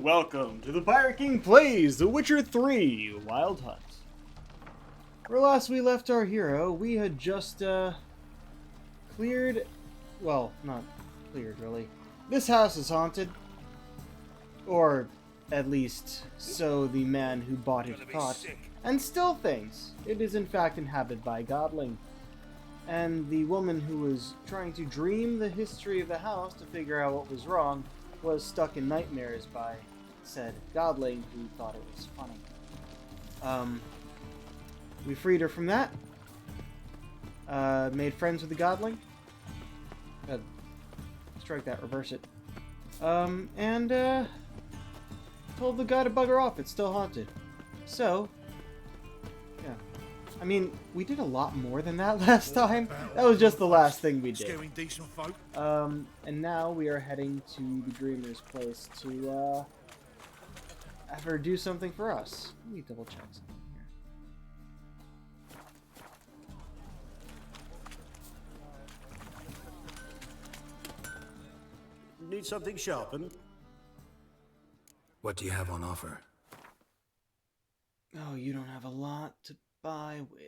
and welcome to the Pirate King Plays The Witcher 3 Wild Hunt. Where last we left our hero, we had just, cleared... Well, not cleared, really. This house is haunted. Or, at least, so the man who bought it thought. And still thinks it is in fact inhabited by a godling. And the woman who was trying to dream the history of the house to figure out what was wrong was stuck in nightmares by said godling who thought it was funny. We freed her from that. Made friends with the godling. Strike that, reverse it. And told the guy to bugger off, it's still haunted. So, yeah. I mean, we did a lot more than that last time. That was just the last thing we did. And now we are heading to the Dreamer's place to have her do something for us. Let me double check something here. Need something sharpened? What do you have on offer? Oh, you don't have a lot to buy with.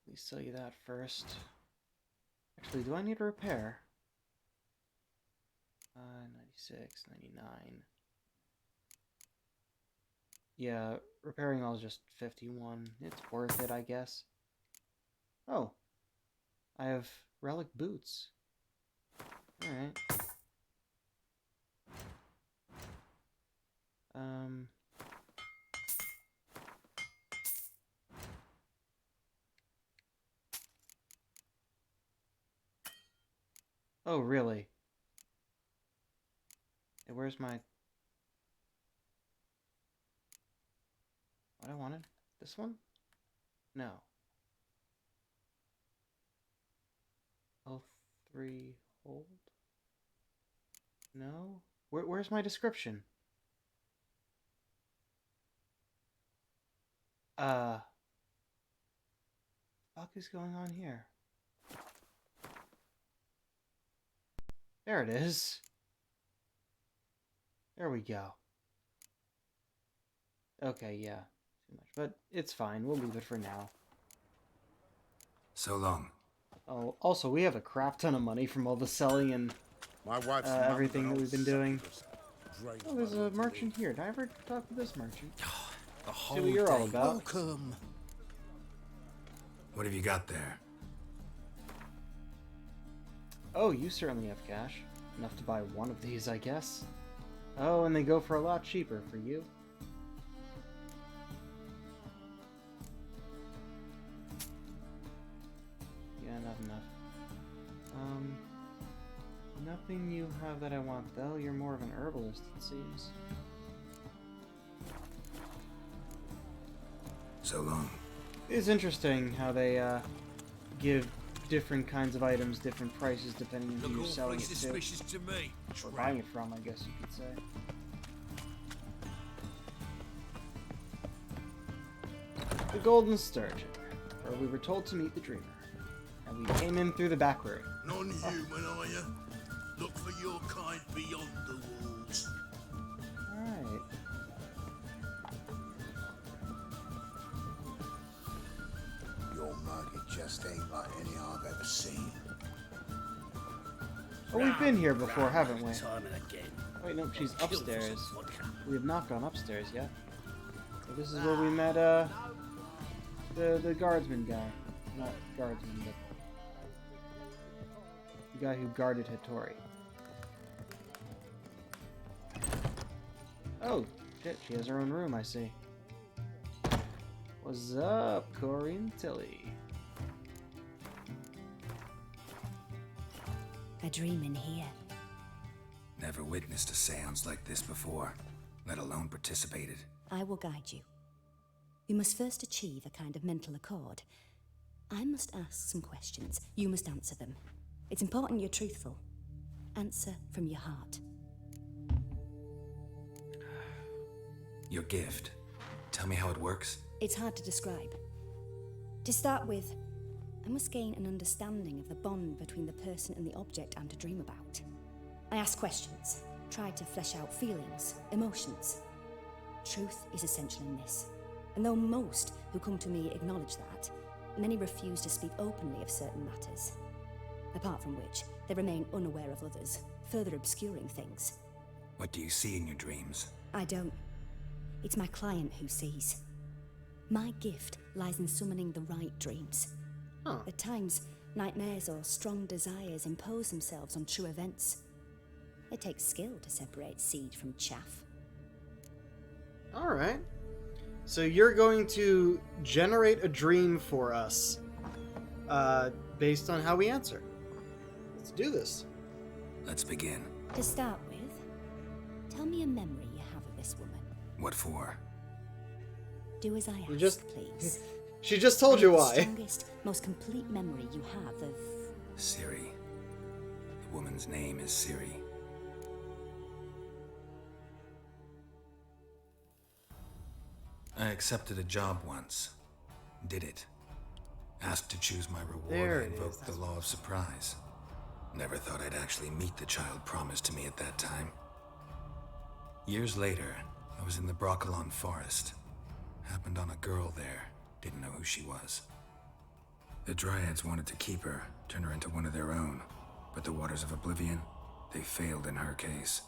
Let me sell you that first. Actually, do I need a repair? 96, 99. Yeah, repairing all is just 51. It's worth it, I guess. Oh. I have relic boots. Alright. Oh, really? Hey, where's my... What I wanted? This one? No. L3 hold? No? Where's my description? Fuck is going on here? There it is. There we go. Okay, yeah. Too much, but it's fine. We'll leave it for now. So long. Oh, also, we have a crap ton of money from all the selling and everything that we've been doing. Oh, there's a merchant here. Did I ever talk to this merchant? See what you're all about. Welcome. What have you got there? Oh, you certainly have cash. Enough to buy one of these, I guess. Oh, and they go for a lot cheaper for you. Yeah, not enough. Nothing you have that I want, though. You're more of an herbalist, it seems. So long. It's interesting how they, give different kinds of items different prices depending on who you're selling it to. Me. Or buying it from, I guess you could say. The Golden Sturgeon, where we were told to meet the Dreamer. And we came in through the back room. Non-human, are you? Look for your kind beyond the walls. Alright. Your mug, it just ain't like any I've ever seen. Oh, we've been here before, haven't we? Time and again. Wait, no, she's Kill for some upstairs. vodka. We have not gone upstairs yet. So this is where we met, the guardsman guy. Not guardsman, but the guy who guarded Hattori. Oh, shit, she has her own room, I see. What's up, Corinne Tilly? A dream in here. Never witnessed a seance like this before, let alone participated. I will guide you. You must first achieve a kind of mental accord. I must ask some questions. You must answer them. It's important you're truthful. Answer from your heart. Your gift. Tell me how it works. It's hard to describe. To start with, I must gain an understanding of the bond between the person and the object I'm to dream about. I ask questions, try to flesh out feelings, emotions. Truth is essential in this, and though most who come to me acknowledge that, many refuse to speak openly of certain matters. Apart from which, they remain unaware of others, further obscuring things. What do you see in your dreams? I don't. It's my client who sees. My gift lies in summoning the right dreams. Huh. At times, nightmares or strong desires impose themselves on true events. It takes skill to separate seed from chaff. Alright. So you're going to generate a dream for us, based on how we answer. Let's do this. Let's begin. To start with, tell me a memory you have of this woman. What for? Do as I ask, just- please. She just told you The why. strongest, most complete memory you have of... Ciri. The woman's name is Ciri. I accepted a job once. Did it. Asked to choose my reward There and it is, invoked the law of surprise. Never thought I'd actually meet the child promised to me at that time. Years later, I was in the Broccolon forest. Happened on a girl there. Didn't know who she was. The Dryads wanted to keep her, turn her into one of their own. But the Waters of Oblivion, they failed in her case.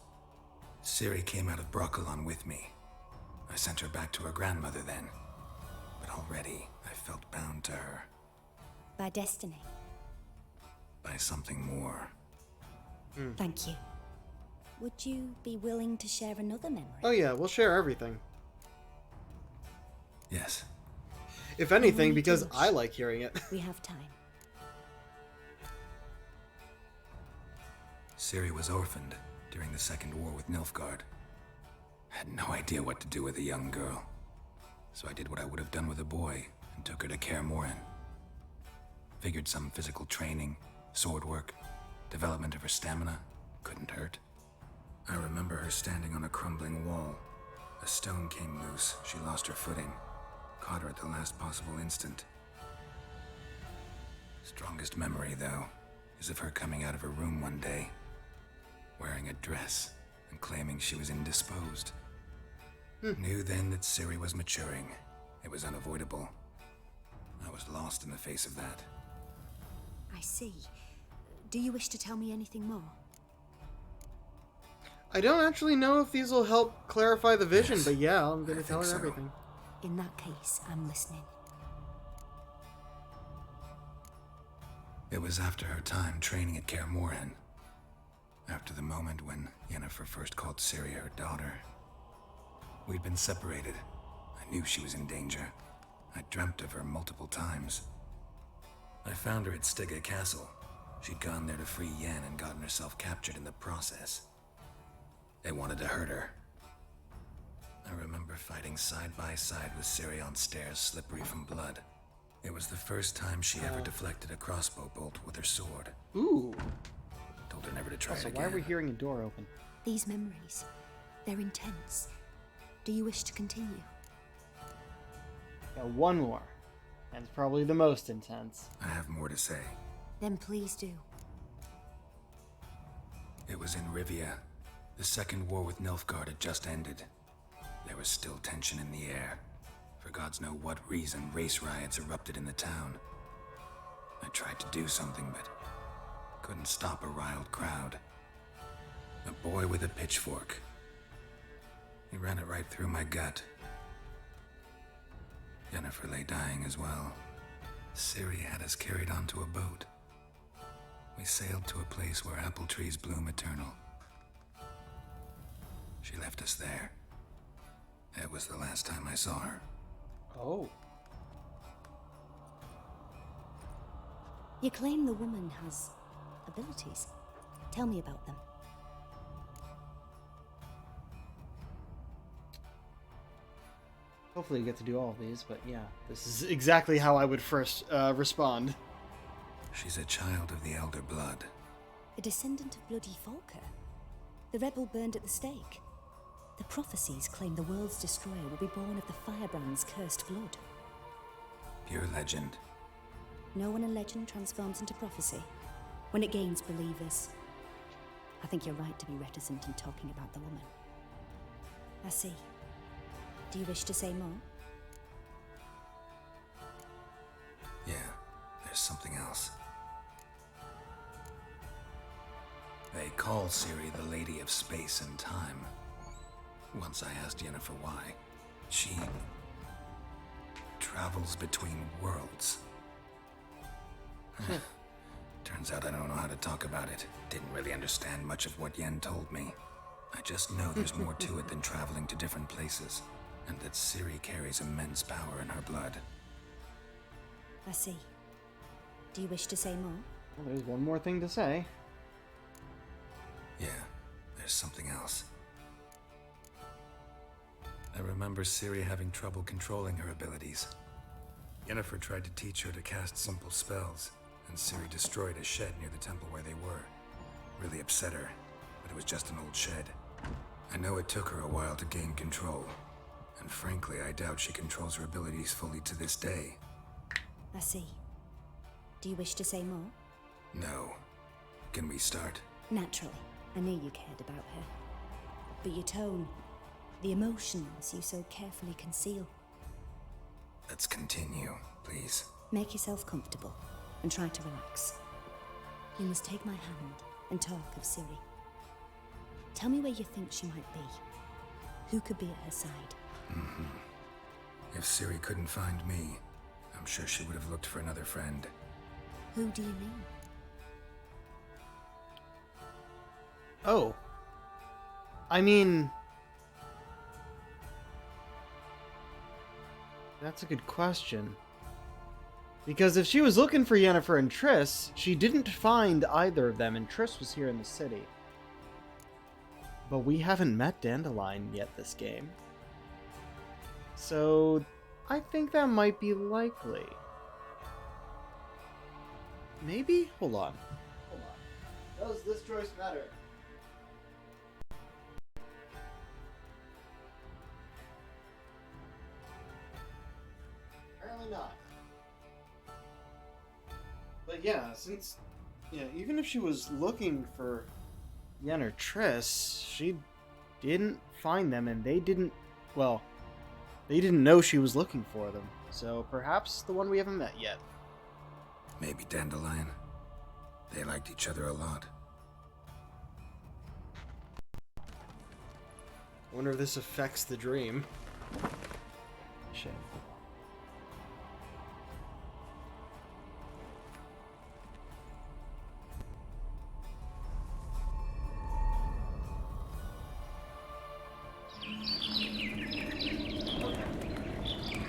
Ciri came out of Broccolon with me. I sent her back to her grandmother then. But already, I felt bound to her. By destiny. By something more. Thank you. Would you be willing to share another memory? Oh yeah, we'll share everything. Yes. If anything, Only because Dutch. I like hearing it. We have time. Ciri was orphaned during the Second War with Nilfgaard. Had no idea what to do with a young girl. So I did what I would have done with a boy and took her to Kaer Morhen. Figured some physical training, sword work, development of her stamina couldn't hurt. I remember her standing on a crumbling wall. A stone came loose, she lost her footing. Caught her at the last possible instant. Strongest memory, though, is of her coming out of her room one day, wearing a dress and claiming she was indisposed. Knew then that Ciri was maturing. It was unavoidable. I was lost in the face of that. I see. Do you wish to tell me anything more? I don't actually know if these will help clarify the vision, Yes, but yeah, I'm I gonna tell her think so. everything. In that case, I'm listening. It was after her time training at Kaer Morhen. After the moment when Yennefer first called Ciri her daughter. We'd been separated. I knew she was in danger. I dreamt of her multiple times. I found her at Stygga Castle. She'd gone there to free Yen and gotten herself captured in the process. They wanted to hurt her. I remember fighting side by side with Ciri on stairs slippery from blood. It was the first time she ever deflected a crossbow bolt with her sword. Ooh. Told her never to try Also, it why again. are we hearing a door open? These memories, they're intense. Do you wish to continue? Got one more. And it's probably the most intense. I have more to say. Then please do. It was in Rivia. The second war with Nilfgaard had just ended. There was still tension in the air. For gods know what reason, race riots erupted in the town. I tried to do something, but couldn't stop a riled crowd. A boy with a pitchfork. He ran it right through my gut. Yennefer lay dying as well. Ciri had us carried onto a boat. We sailed to a place where apple trees bloom eternal. She left us there. That was the last time I saw her. Oh. You claim the woman has abilities. Tell me about them. Hopefully you get to do all of these, but yeah. This is exactly how I would first respond. She's a child of the Elder Blood. A descendant of bloody Falker. The rebel burned at the stake. The prophecies claim the world's destroyer will be born of the Firebrand's cursed blood. Pure legend. know when a legend transforms into prophecy? When it gains believers? I think you're right to be reticent in talking about the woman. I see. Do you wish to say more? Yeah, there's something else. They call Ciri the Lady of Space and Time. Once I asked Yennefer why. She travels between worlds. Turns out I don't know how to talk about it. Didn't really understand much of what Yen told me. I just know there's more to it than traveling to different places, and that Ciri carries immense power in her blood. I see. Do you wish to say more? Well, there's one more thing to say. Yeah, there's something else. I remember Ciri having trouble controlling her abilities. Yennefer tried to teach her to cast simple spells, and Ciri destroyed a shed near the temple where they were. Really upset her, but it was just an old shed. I know it took her a while to gain control, and frankly, I doubt she controls her abilities fully to this day. I see. Do you wish to say more? No. Can we start? Naturally. I knew you cared about her. But your tone, the emotions you so carefully conceal. Let's continue, please. Make yourself comfortable and try to relax. You must take my hand and talk of Ciri. Tell me where you think she might be. Who could be at her side? If Ciri couldn't find me, I'm sure she would have looked for another friend. Who do you mean? Oh. I mean... That's a good question. Because if she was looking for Yennefer and Triss, she didn't find either of them, and Triss was here in the city. But we haven't met Dandelion yet this game. So, I think that might be likely. Maybe? Hold on. Does this choice matter? Apparently not. But yeah, since... Yeah, even if she was looking for Yen or Triss, she didn't find them, and they didn't... Well, they didn't know she was looking for them. So perhaps the one we haven't met yet. Maybe Dandelion. They liked each other a lot. I wonder if this affects the dream. Shame.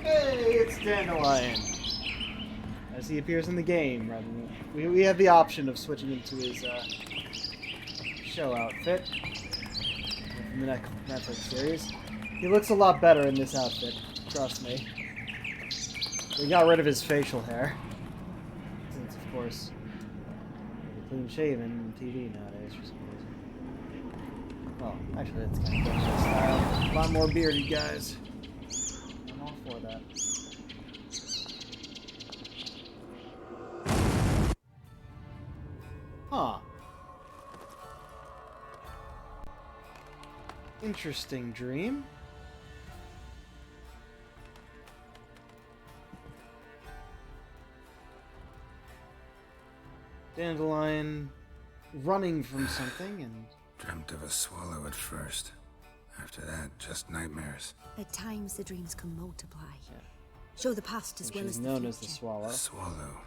Hey, it's Dandelion. As he appears in the game, rather than we have the option of switching into his show outfit from the Netflix series. He looks a lot better in this outfit, trust me. They got rid of his facial hair, since of course clean shaven TV nowadays for some reason. Well, actually that's kind of gangsta style. A lot more bearded guys. I'm all for that. Huh. Interesting dream. Dandelion running from something and... Dreamt of a swallow at first. After that, just nightmares. At times the dreams can multiply. Show the past as well She's as the known future. as the Swallow. The swallow.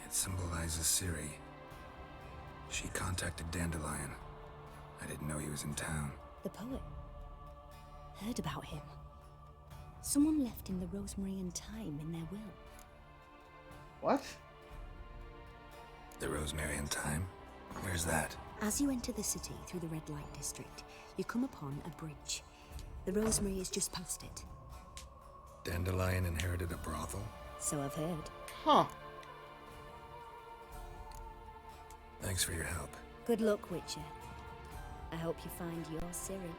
It symbolizes Ciri. She contacted Dandelion. I didn't know he was in town. The poet. Heard about him. Someone left him the rosemary and thyme in their will. What? The Rosemary and Thyme? Where's that? As you enter the city through the red light district, you come upon a bridge. The rosemary is just past it. Dandelion inherited a brothel? So I've heard. Huh. Thanks for your help. Good luck, Witcher. I hope you find your Ciri.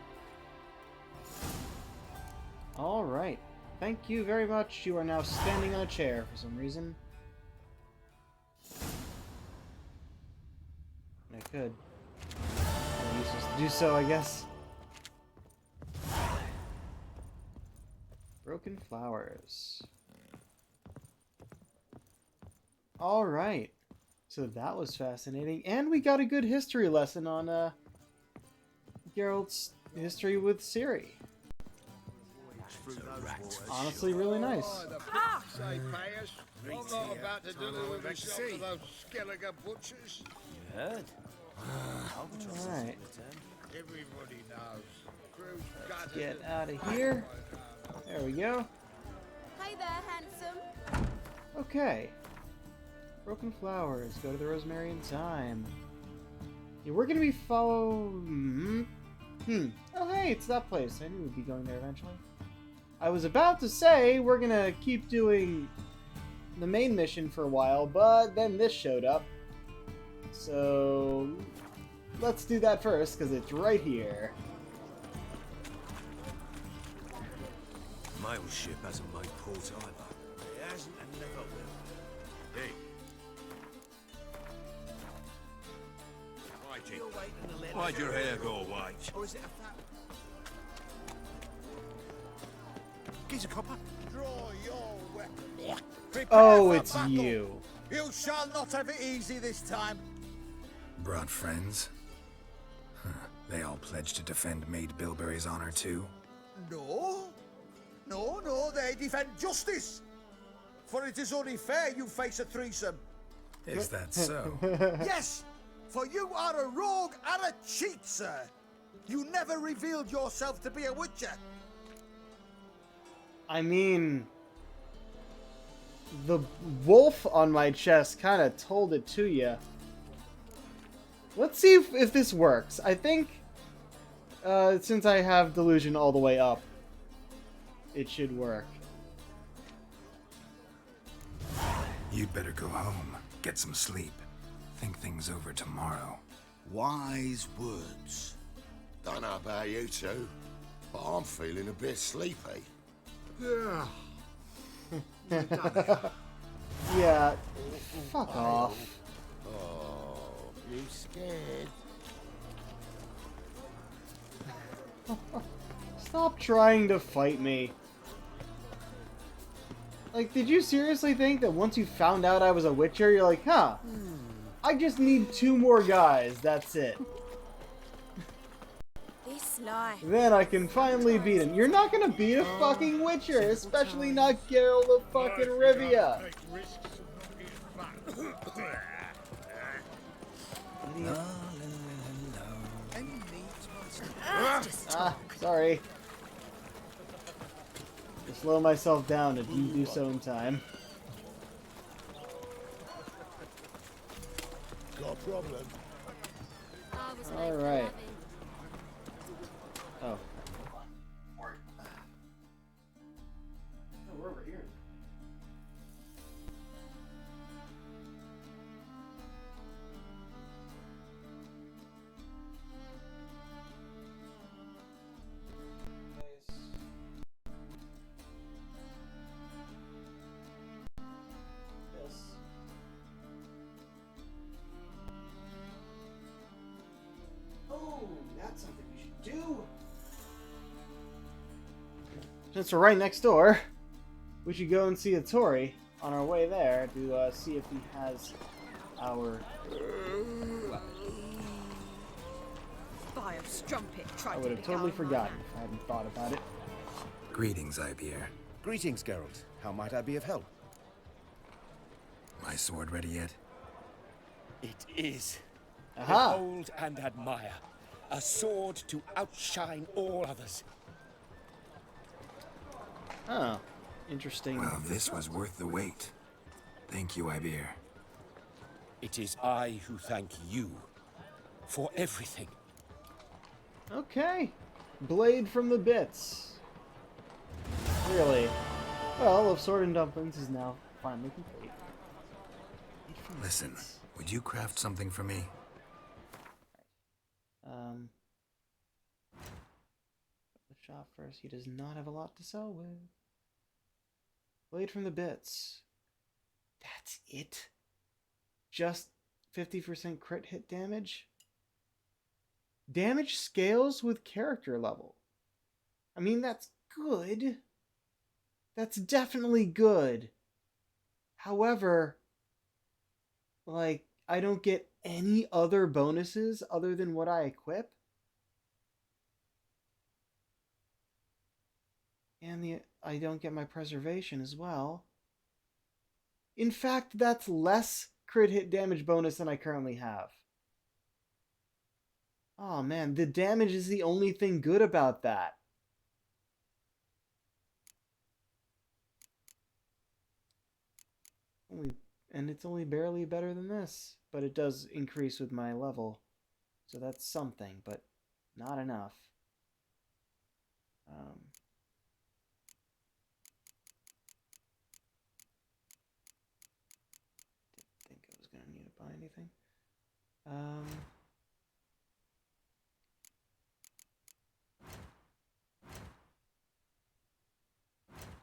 Alright. Thank you very much. You are now standing on a chair for some reason. I could. I'm useless to do so, I guess. Broken flowers. Alright. So that was fascinating. And we got a good history lesson on Geralt's history with Ciri. Honestly, really nice. Say, payers, I'm not about to deliver myself to those Skelliger butchers. You heard? Alright. Everybody knows. Crew's Let's gutted. get out of here. There we go. Hey there, handsome. Okay. Broken flowers. Go to the Rosemary in time. Yeah, we're gonna be Oh, hey, it's that place. I knew we'd be going there eventually. I was about to say we're gonna keep doing the main mission for a while, but then this showed up. So let's do that first, because it's right here. Mail ship hasn't made port either. It hasn't and never will. Hey. Whitey. Why'd your hair go white? Or is it a fact? Gives a copper. Draw your weapon. Prepare Oh, for it's battle. you. You shall not have it easy this time. Brought friends? Huh. They all pledged to defend Maid Bilberry's honor too? No. No, they defend justice. For it is only fair you face a threesome. Is that so? Yes, for you are a rogue and a cheat, sir. You never revealed yourself to be a witcher. I mean, the wolf on my chest kind of told it to you. Let's see if this works. I think, since I have delusion all the way up, it should work. You'd better go home, get some sleep, think things over tomorrow. Wise words. Don't know about you two, but I'm feeling a bit sleepy. Yeah. Yeah, fuck off. Oh, you scared? Stop trying to fight me. Like, did you seriously think that once you found out I was a witcher, you're like, huh, I just need 2 more guys, that's it. This life. Then I can finally beat him. You're not gonna beat a fucking witcher, especially not Geralt of fucking Rivia. Take risks of not getting Ah, sorry. To slow myself down to do so in time. Got a problem? Alright. Oh. We're over here. Oh, that's something we should do. Since we're right next door, we should go and see Ettore on our way there to see if he has our. Spy of Strumpet tried I would have totally forgotten if I hadn't thought about it. Greetings, Ibeer. Greetings, Geralt. How might I be of help? My sword ready yet? It is. Aha! Behold and admire. A sword to outshine all others. Oh, interesting. Well, this was worth the wait. Thank you, Ibeer. It is I who thank you for everything. Okay. Blade from the bits. Really? Well, of Sword and Dumplings is now finally complete. Blade from the Listen, bits. would you craft something for me? The shop first. He does not have a lot to sell with. Blade from the bits. That's it? Just 50% crit hit damage. Damage scales with character level. I mean, that's good. That's definitely good. However, like, I don't get any other bonuses other than what I equip. And I don't get my preservation as well. In fact, that's less crit hit damage bonus than I currently have. Oh man, the damage is the only thing good about that. And it's only barely better than this, but it does increase with my level. So that's something, but not enough. Didn't think I was going to need to buy anything.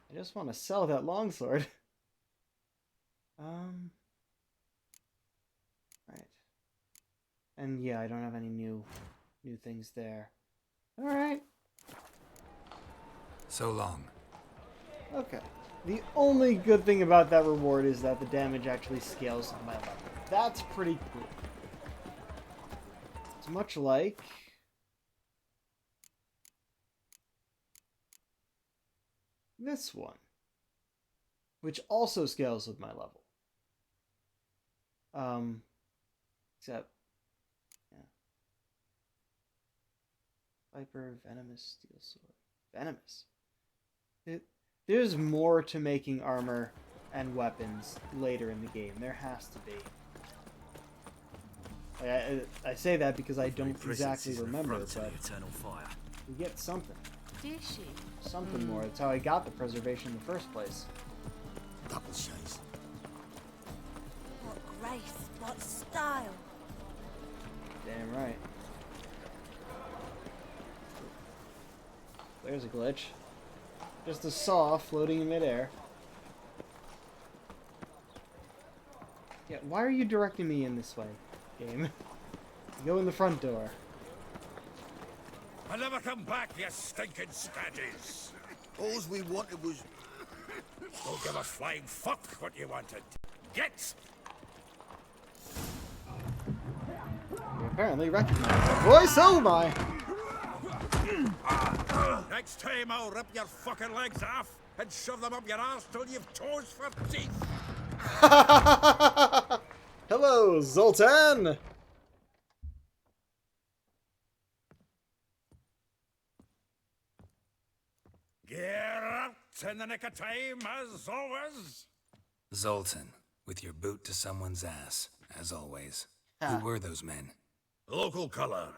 I just want to sell that longsword. Right. And yeah, I don't have any new things there. Alright. So long. Okay. The only good thing about that reward is that the damage actually scales on my level. That's pretty cool. It's much like this one, which also scales with my level. Except, yeah. Viper, Venomous, Steel Sword. Venomous. There's more to making armor and weapons later in the game. There has to be. I say that because I don't exactly remember, but we get something. Something more. That's how I got the preservation in the first place. Double chase. What grace, what style. Damn right. There's a glitch. Just a saw floating in midair. Yeah, why are you directing me in this way, game? Go in the front door. I'll never come back, you stinking scaddies. All we wanted was... Don't give a flying fuck what you wanted. Get! You apparently recognize that voice. Oh my! Next time I'll rip your fucking legs off and shove them up your ass till you've toes for teeth. Hello, Zoltan! Get out in the nick of time, as always. Zoltan, with your boot to someone's ass, as always. Who were those men? Local colour.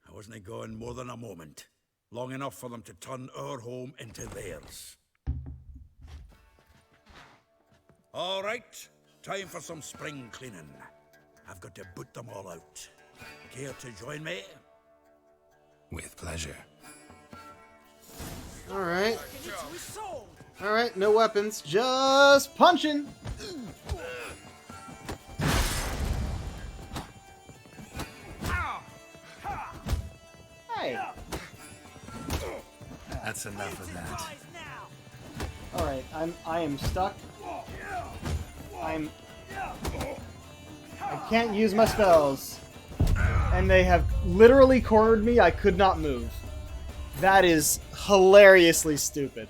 I wasn't going more than a moment. Long enough for them to turn our home into theirs. All right, time for some spring cleaning. I've got to boot them all out. Care to join me? With pleasure. Alright. Alright, no weapons, just punching! Hey! That's enough of that. Alright, I am stuck. I can't use my spells. And they have literally cornered me. I could not move. That is hilariously stupid.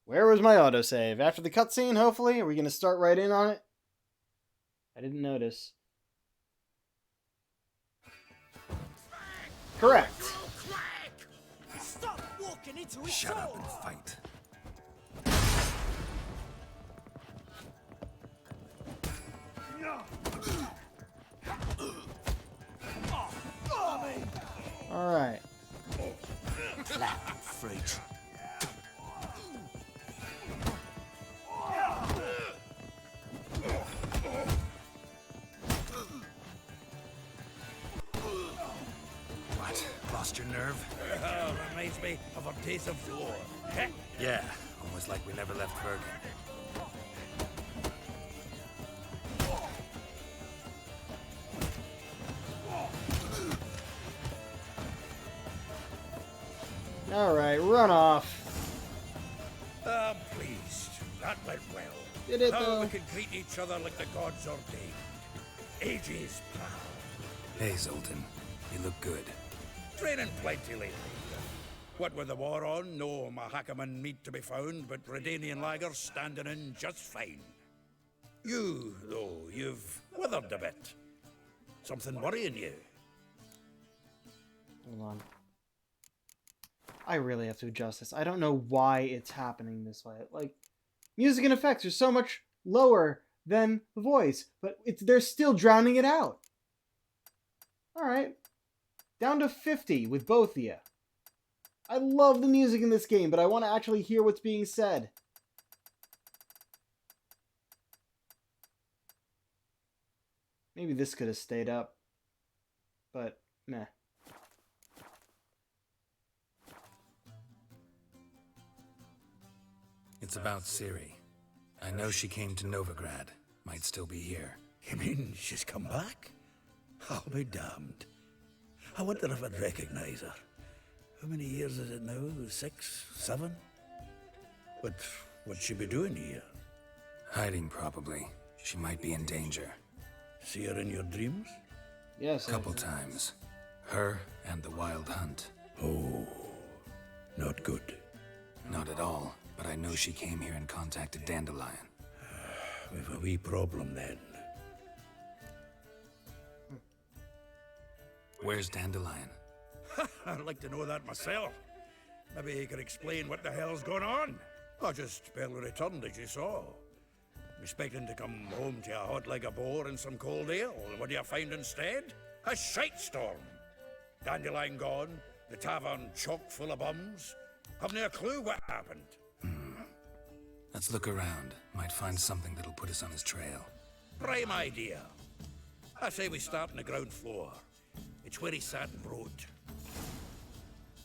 Where was my autosave? After the cutscene, hopefully? Are we going to start right in on it? I didn't notice. Correct. Stop walking into his Shut up and fight. Alright. Freak. What? Lost your nerve? Reminds me of our days of war. Yeah, almost like we never left Bergen. Alright, run off. I'm pleased. That went well. Did it, Now though? we can greet each other like the gods ordained. Ages, pal. Hey, Zoltan. You look good. Training plenty lately. What with the war on, no Mahakaman meat to be found, but Redanian lagers standing in just fine. You, though, you've withered a bit. Something worrying you? Hold on. I really have to adjust this. I don't know why it's happening this way. Like, music and effects are so much lower than the voice, but they're still drowning it out. Alright. Down to 50 with both of you. I love the music in this game, but I want to actually hear what's being said. Maybe this could have stayed up. But, meh. It's about Ciri. I know she came to Novigrad. Might still be here. You mean she's come back? I'll be damned. I wonder if I'd recognize her. How many years is it now? 6, 7? But what'd she be doing here? Hiding, probably. She might be in danger. See her in your dreams? Yes. Couple times. Her and the Wild Hunt. Oh, not good. Not at all, but I know she came here and contacted Dandelion. We've a wee problem then. Where's Dandelion? I'd like to know that myself. Maybe he could explain what the hell's going on. I just barely returned, as you saw. Expecting to come home to a hot like a boar and some cold ale. What do you find instead? A shitestorm. Dandelion gone, the tavern chock full of bums. Haven't a clue what happened. Let's look around. Might find something that'll put us on his trail. Prime idea. I say we start on the ground floor. It's where he sat and wrote.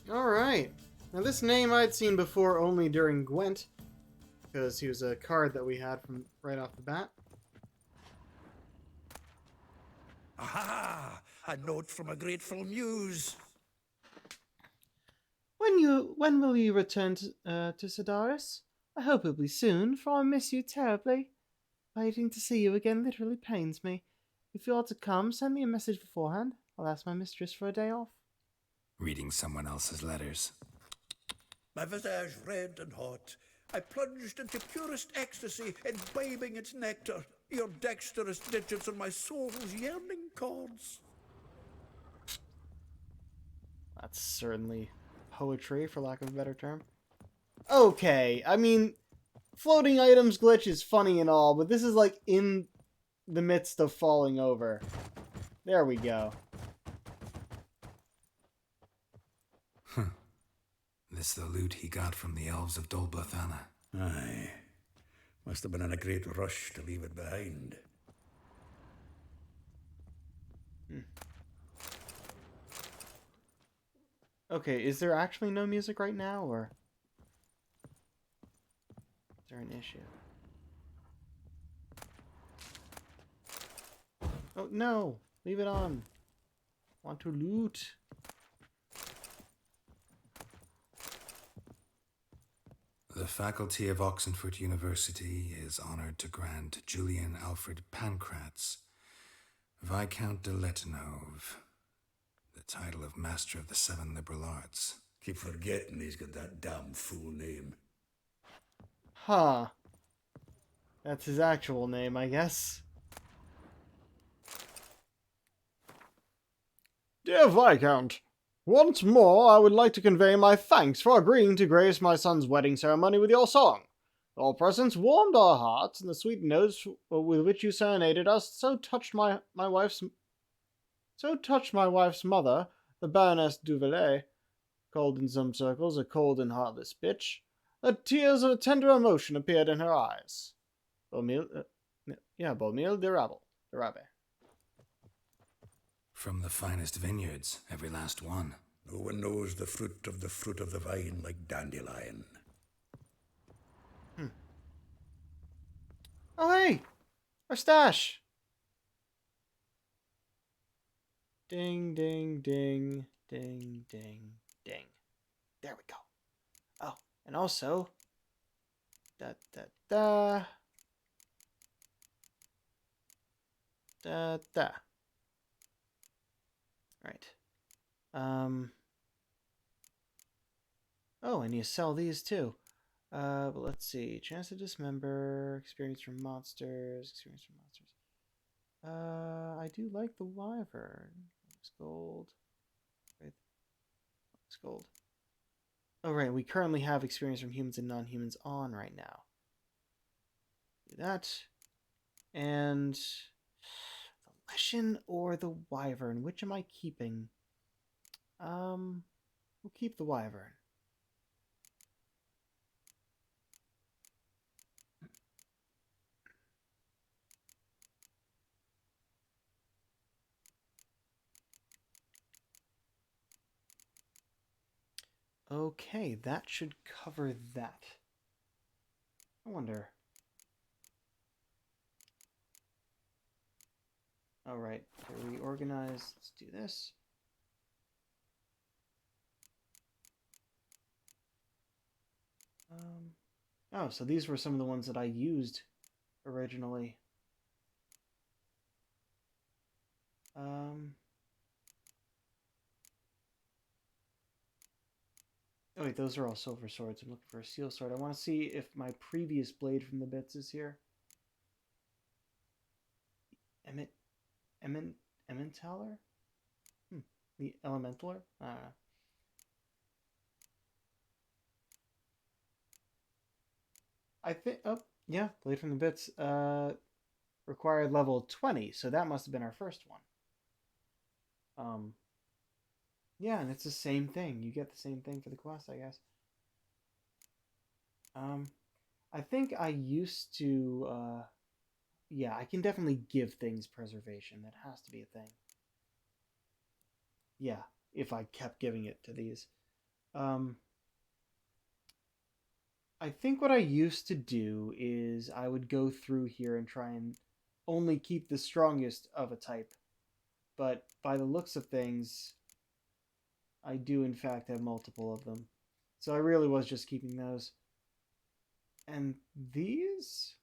Alright. Now this name I'd seen before only during Gwent, because he was a card that we had from right off the bat. Aha! A note from a grateful muse. When will you return to Sedaris? I hope it'll be soon, for I miss you terribly. Waiting to see you again literally pains me. If you are to come, send me a message beforehand. I'll ask my mistress for a day off. Reading someone else's letters. My visage red and hot, I plunged into purest ecstasy, imbibing its nectar, your dexterous digits on my soul's yearning chords. That's certainly poetry, for lack of a better term. Okay, I mean, floating items glitch is funny and all, but this is like in the midst of falling over. There we go. This the loot he got from the elves of Dol Blathanna. Aye. Must have been in a great rush to leave it behind. Okay, is there actually no music right now, or is there an issue? Oh, no! Leave it on. Want to loot. The faculty of Oxenford University is honored to grant Julian Alfred Pancratz, Viscount de Letonov, the title of Master of the Seven Liberal Arts. Keep forgetting he's got that damn fool name. Huh. That's his actual name, I guess. Dear Viscount, once more I would like to convey my thanks for agreeing to grace my son's wedding ceremony with your song. Your presence warmed our hearts, and the sweet notes with which you serenaded us so touched my wife's mother, the Baroness Duvelet, called in some circles a cold and heartless bitch, that tears of tender emotion appeared in her eyes. Beaumille de Rabe. From the finest vineyards, every last one. No one knows the fruit of the vine like Dandelion. Oh, hey! Our stash! Ding, ding, ding, ding, ding, ding. There we go. Oh, and also... Da, da, da. Da, da. Right. Oh, I need to sell these too. But let's see. Chance to dismember, experience from monsters, I do like the wyvern. It's gold. Right. It's gold. Oh, right. We currently have experience from humans and non-humans on right now. Do that. And the Leshen or the wyvern. Which am I keeping? We'll keep the wyvern. Okay, that should cover that. I wonder. Alright, to reorganize, let's do this. Oh, so these were some of the ones that I used originally. Oh wait, those are all silver swords. I'm looking for a steel sword. I want to see if my previous blade from the bits is here. Emmentaler? The Elementaler? I don't know. I think, oh, yeah, blade from the bits. Required level 20, so that must have been our first one. Yeah, and it's the same thing. You get the same thing for the quest, I guess. I think I used to, yeah, I can definitely give things preservation. That has to be a thing. Yeah, if I kept giving it to these. I think what I used to do is I would go through here and try and only keep the strongest of a type. But by the looks of things, I do in fact have multiple of them. So I really was just keeping those. And these?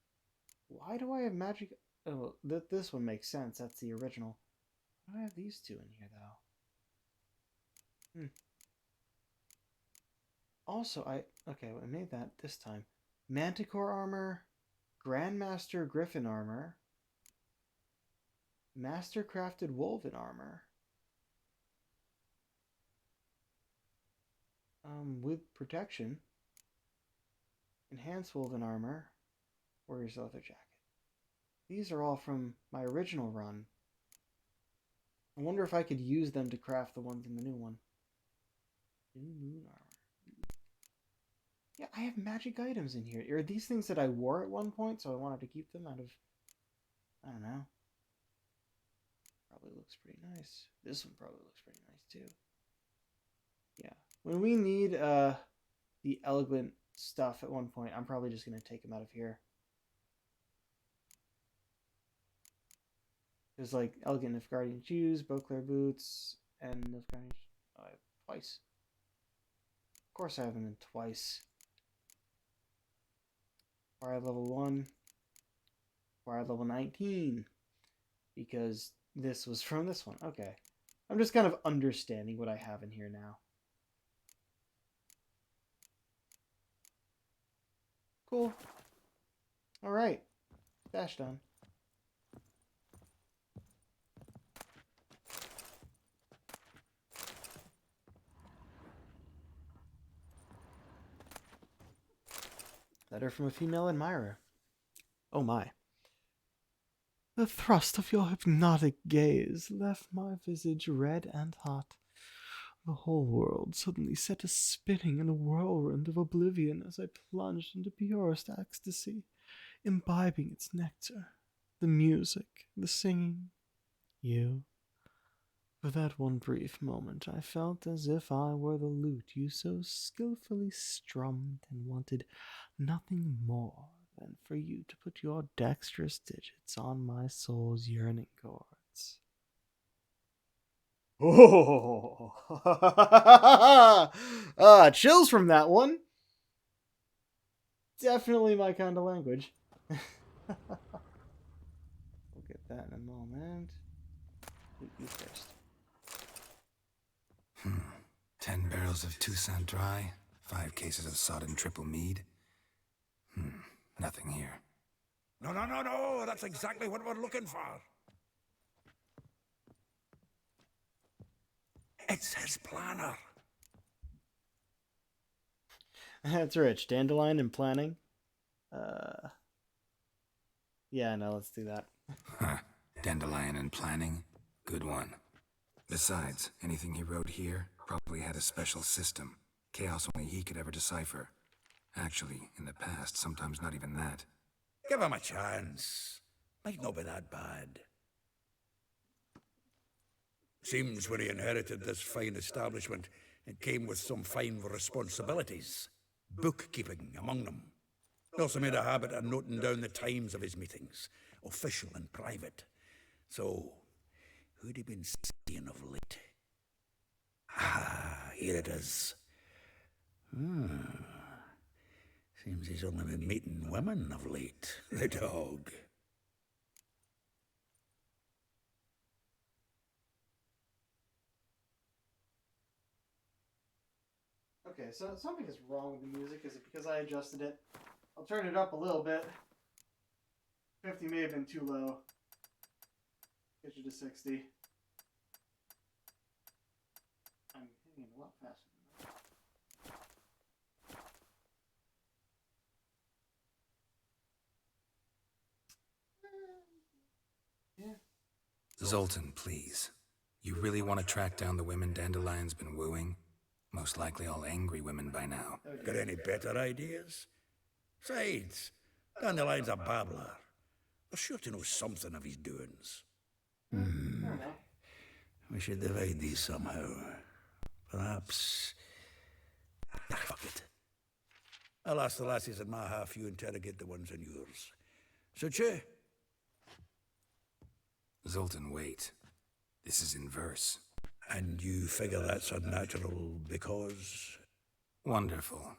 Why do I have magic? Oh, this one makes sense. That's the original. Why do I have these two in here, though? Also, okay, well, I made that this time. Manticore armor, Grandmaster Griffin armor, Mastercrafted Wolven armor. With protection. Enhanced Wolven armor, Warrior's leather jacket. These are all from my original run. I wonder if I could use them to craft the ones in the new one. New moon armor. Yeah, I have magic items in here. Are these things that I wore at one point, so I wanted to keep them out of... I don't know. Probably looks pretty nice. This one probably looks pretty nice, too. Yeah. When we need the elegant stuff at one point, I'm probably just going to take them out of here. There's like elegant Nilfgaardian shoes, Beauclair boots, and Nilfgaardian... Oh, I have twice. Of course I have them in twice. Acquired level 1. Acquired level 19. Because this was from this one. Okay. I'm just kind of understanding what I have in here now. Cool. Alright. Dash done. Letter from a female admirer. Oh my. The thrust of your hypnotic gaze left my visage red and hot. The whole world suddenly set a spinning in a whirlwind of oblivion as I plunged into purest ecstasy, imbibing its nectar, the music, the singing, you. For that one brief moment I felt as if I were the lute you so skillfully strummed and wanted nothing more than for you to put your dexterous digits on my soul's yearning chords. Oh, chills from that one. Definitely my kind of language. We'll get that in a moment. You first. 10 barrels of Toussaint Dry, 5 cases of sodden triple mead. Nothing here. No, no, no, no. That's exactly what we're looking for. It's his planner. That's rich. Dandelion and planning. Yeah, no, let's do that. Huh. Dandelion and planning. Good one. Besides, anything he wrote here probably had a special system. Chaos only he could ever decipher. Actually, in the past, sometimes not even that. Give him a chance. Might not be that bad. Seems when he inherited this fine establishment, it came with some fine responsibilities. Bookkeeping among them. He also made a habit of noting down the times of his meetings, official and private. So, who'd he been seeing of late? Ah, here it is. Seems he's only been meeting women of late, the dog. Okay, so something is wrong with the music. Is it because I adjusted it? I'll turn it up a little bit. 50 may have been too low. Get you to 60. I'm hitting it a lot faster than that. Yeah. Zoltan, please. You really want to track down the women Dandelion's been wooing? Most likely all angry women by now. Got any better ideas? Besides, Dandelion's a babbler. They're sure to know something of his doings. We should divide these somehow. Perhaps... fuck it. I'll ask the lassies in my half, you interrogate the ones in yours. Suit you? Zoltan, wait. This is in verse. And you figure that's unnatural because... Wonderful.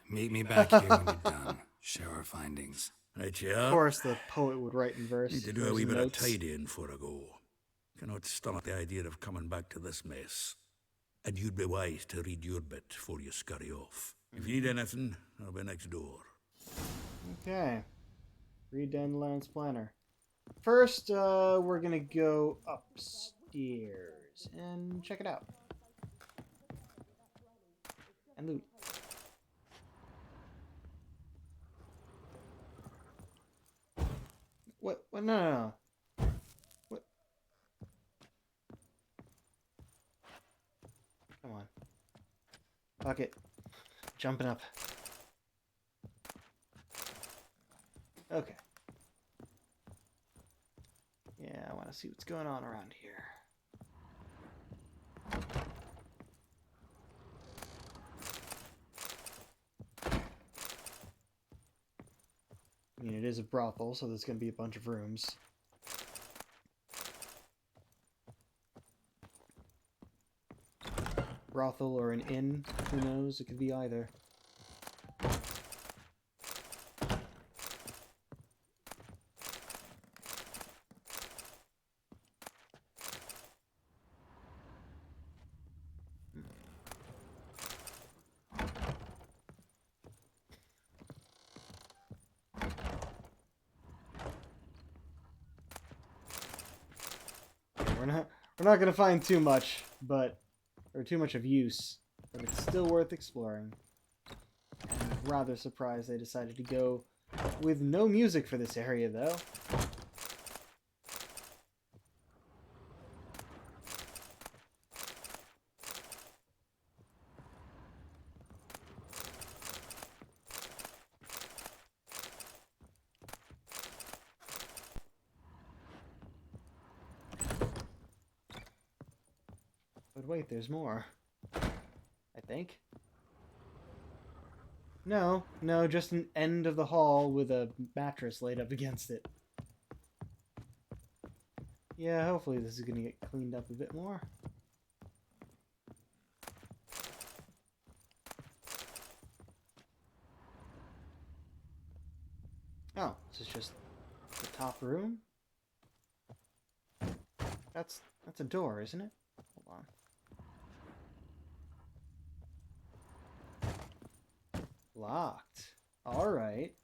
Meet me back here when you're done. Share our findings. Right, Of yeah. course, the poet would write in verse. Need to do a There's wee bit of notes. tidying before I go. Cannot stomach the idea of coming back to this mess. And you'd be wise to read your bit before you scurry off. If you need anything, I'll be next door. Okay. Read Dandelion's planner. First, we're gonna go upstairs and check it out. And loot. What? What? No, no, no. What? Come on. Fuck it. Jumping up. Okay. Yeah, I want to see what's going on around here. I mean, it is a brothel, so there's going to be a bunch of rooms. Brothel or an inn, who knows? It could be either. We're not gonna find too much, or too much of use, but it's still worth exploring. I'm rather surprised they decided to go with no music for this area, though. But wait, there's more. I think. No, just an end of the hall with a mattress laid up against it. Yeah, hopefully this is gonna get cleaned up a bit more. Oh, this is just the top room? That's a door, isn't it? Hold on. Locked. Alright.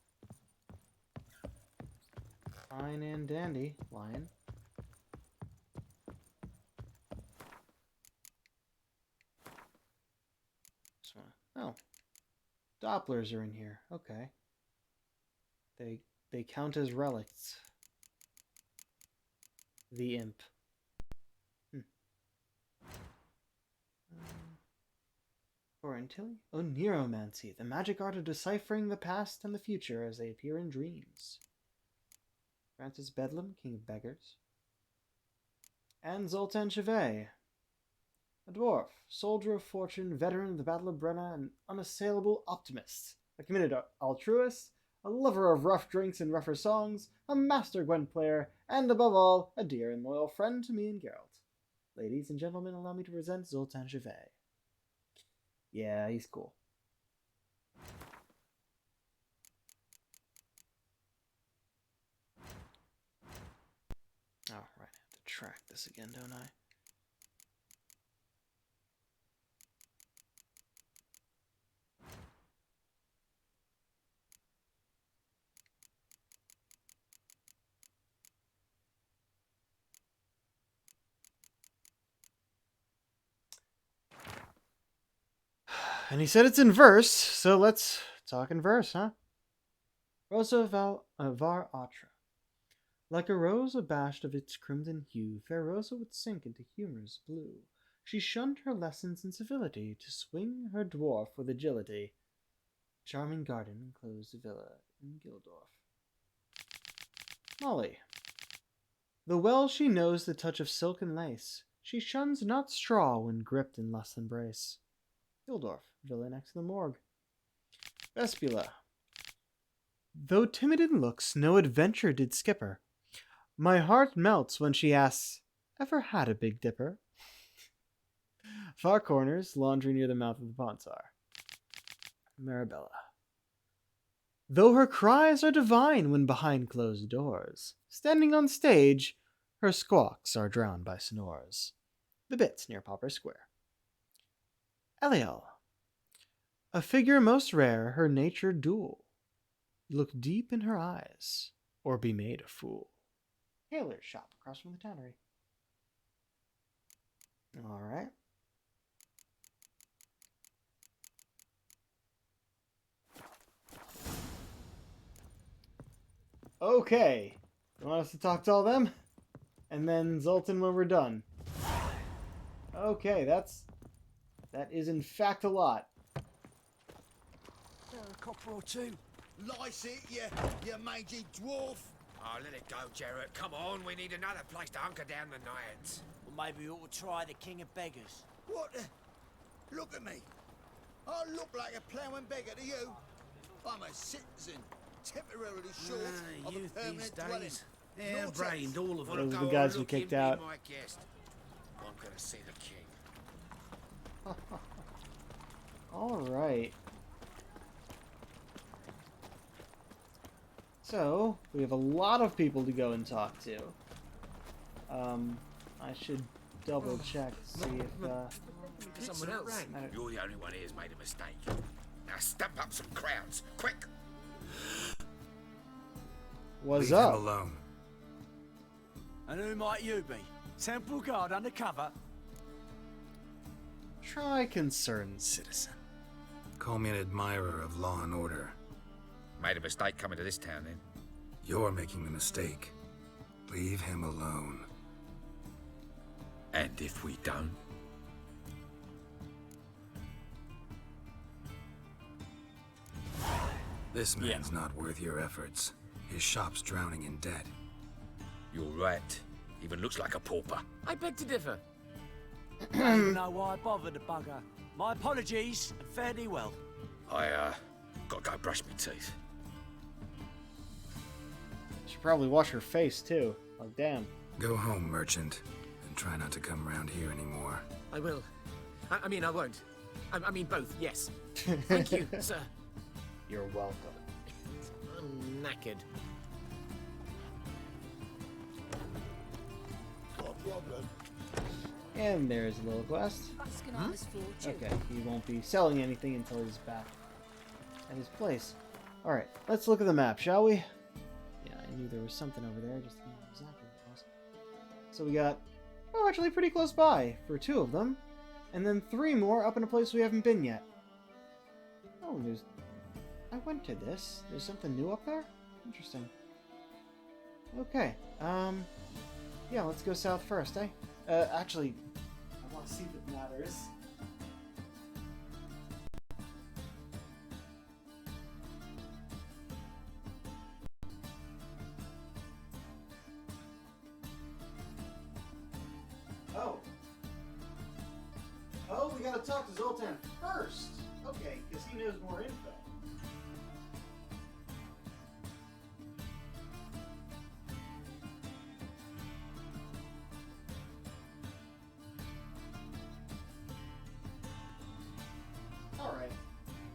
Fine and dandy, lion. This one. Oh. Dopplers are in here. Okay. They count as relics. The imp. For Antilli? Oh, Neuromancy, the magic art of deciphering the past and the future as they appear in dreams. Francis Bedlam, King of Beggars. And Zoltan Chevet, a dwarf, soldier of fortune, veteran of the Battle of Brenna, an unassailable optimist, a committed altruist, a lover of rough drinks and rougher songs, a master Gwent player, and above all, a dear and loyal friend to me and Geralt. Ladies and gentlemen, allow me to present Zoltan Chevet. Yeah, he's cool. Oh, right, I have to track this again, don't I? And he said it's in verse, so let's talk in verse, huh? Rosa var Atra. Like a rose abashed of its crimson hue, fair Rosa would sink into humor's blue. She shunned her lessons in civility, to swing her dwarf with agility. Charming garden enclosed a villa in Gildorf. Molly. Though well she knows the touch of silk and lace, she shuns not straw when gripped in lust's embrace. Gildorf, villa next to the morgue. Vespula. Though timid in looks, no adventure did skip her. My heart melts when she asks, ever had a Big Dipper? Far corners, laundry near the mouth of the Ponsar. Marabella. Though her cries are divine when behind closed doors, standing on stage, her squawks are drowned by snores. The Bits near Pauper Square. Eliel. A figure most rare, her nature dual. Look deep in her eyes, or be made a fool. Tailor's shop across from the tannery. Alright. Okay. You want us to talk to all them? And then Zoltan when we're done. Okay, that is in fact a lot. A copper or two. Lice it, you mangy dwarf. Oh, let it go, Jarrett. Come on, we need another place to hunker down the night. Well, maybe we ought to try the King of Beggars. What the? Look at me. I look like a ploughing beggar to you. I'm a citizen, temporarily short of a permanent dwelling. Hair-brained, all of them. Those are the guys we kicked out. My guest. I'm gonna see the king. Alright. So, we have a lot of people to go and talk to. I should double check to see if, Someone else. You're the only one here's made a mistake. Now stamp up some crowds, quick! what's Leave up? him alone. And who might you be? Temple Guard undercover? Try concerned citizen. Call me an admirer of law and order. Made a mistake coming to this town, then. You're making the mistake. Leave him alone. And if we don't? This man's not worth your efforts. His shop's drowning in debt. You're right. Even looks like a pauper. I beg to differ. I don't even know why I bothered the bugger. My apologies, and fare thee well. I, gotta go brush my teeth. Should probably wash her face too. Like, damn. Go home, merchant, and try not to come around here anymore. I will. I mean, I won't. I mean, both, yes. Thank you, sir. You're welcome. I'm knackered. Not a problem. And there's a little quest. Asking on his fortune. Okay, he won't be selling anything until he's back at his place. Alright, let's look at the map, shall we? Yeah, I knew there was something over there, just didn't know exactly what it was. So we got, oh, actually pretty close by for 2 of them. And then 3 more up in a place we haven't been yet. Oh, and there's... I went to this. There's something new up there? Interesting. Okay, yeah, let's go south first, eh? Actually, I want to see if it matters. Oh. Oh, we gotta talk to Zoltan first! Okay, because he knows more info. Alright.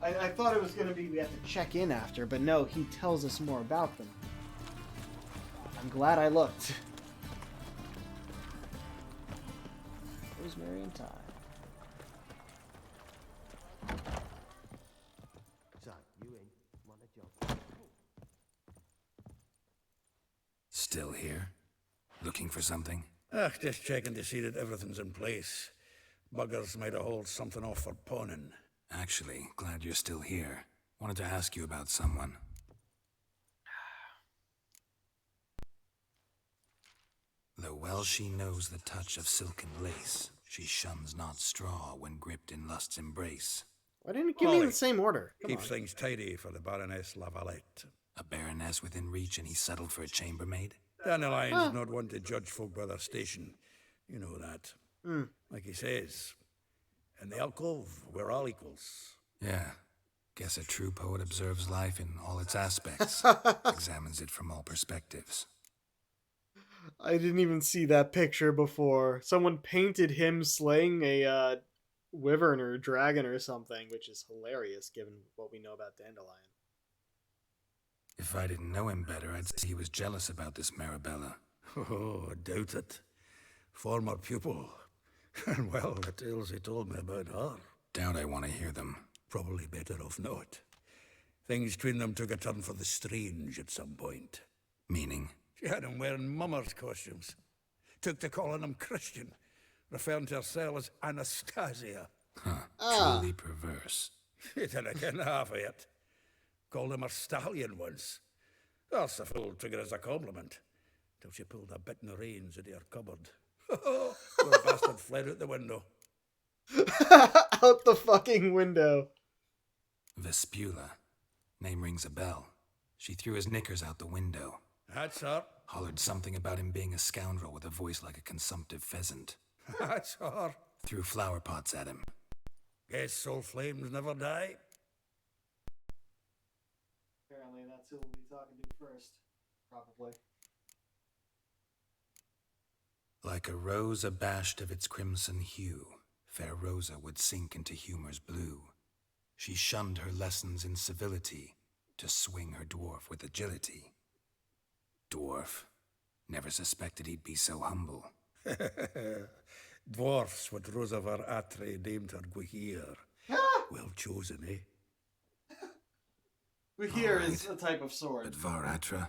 I thought it was going to be we have to check in after, but no, he tells us more about them. I'm glad I looked. Rosemary and Thyme. So, you in? Want a job? Still here? Looking for something? Just checking to see that everything's in place. Buggers might have hauled something off for pawning. Actually, glad you're still here. Wanted to ask you about someone. Though well she knows the touch of silken lace, she shuns not straw when gripped in lust's embrace. Why didn't you give me Ollie, the same order? Come Keep on. things tidy for the Baroness Lavalette. A baroness within reach and he settled for a chambermaid? Dandelion's not one to judge folk by their station. You know that. Like he says, in the alcove, we're all equals. Yeah. Guess a true poet observes life in all its aspects, examines it from all perspectives. I didn't even see that picture before. Someone painted him slaying a wyvern or a dragon or something, which is hilarious given what we know about Dandelion. If I didn't know him better, I'd say he was jealous about this Marabella. Oh, I doubt it. Former pupil. And well, the tales he told me about her. Doubt I want to hear them. Probably better off not. Things between them took a turn for the strange at some point. Meaning? She had him wearing mummers' costumes. Took to calling him Christian, referring to herself as Anastasia. Huh. Truly perverse. She didn't get half of it. Called him a stallion once. That's the fool took it as a compliment. Till she pulled a bit in the reins into her cupboard. Poor bastard fled out the window. Out the fucking window. Vespula. Name rings a bell. She threw his knickers out the window. That's her. Hollered something about him being a scoundrel with a voice like a consumptive pheasant. That's her. Threw flower pots at him. Guess soul flames never die. Apparently that's who we'll be talking to first. Probably. Like a rose abashed of its crimson hue, fair Rosa would sink into humor's blue. She shunned her lessons in civility to swing her dwarf with agility. Dwarf. Never suspected he'd be so humble. Dwarfs, what Rosa ver Atre named her Guihir. Well chosen, eh? Here is a type of sword. But Varatra?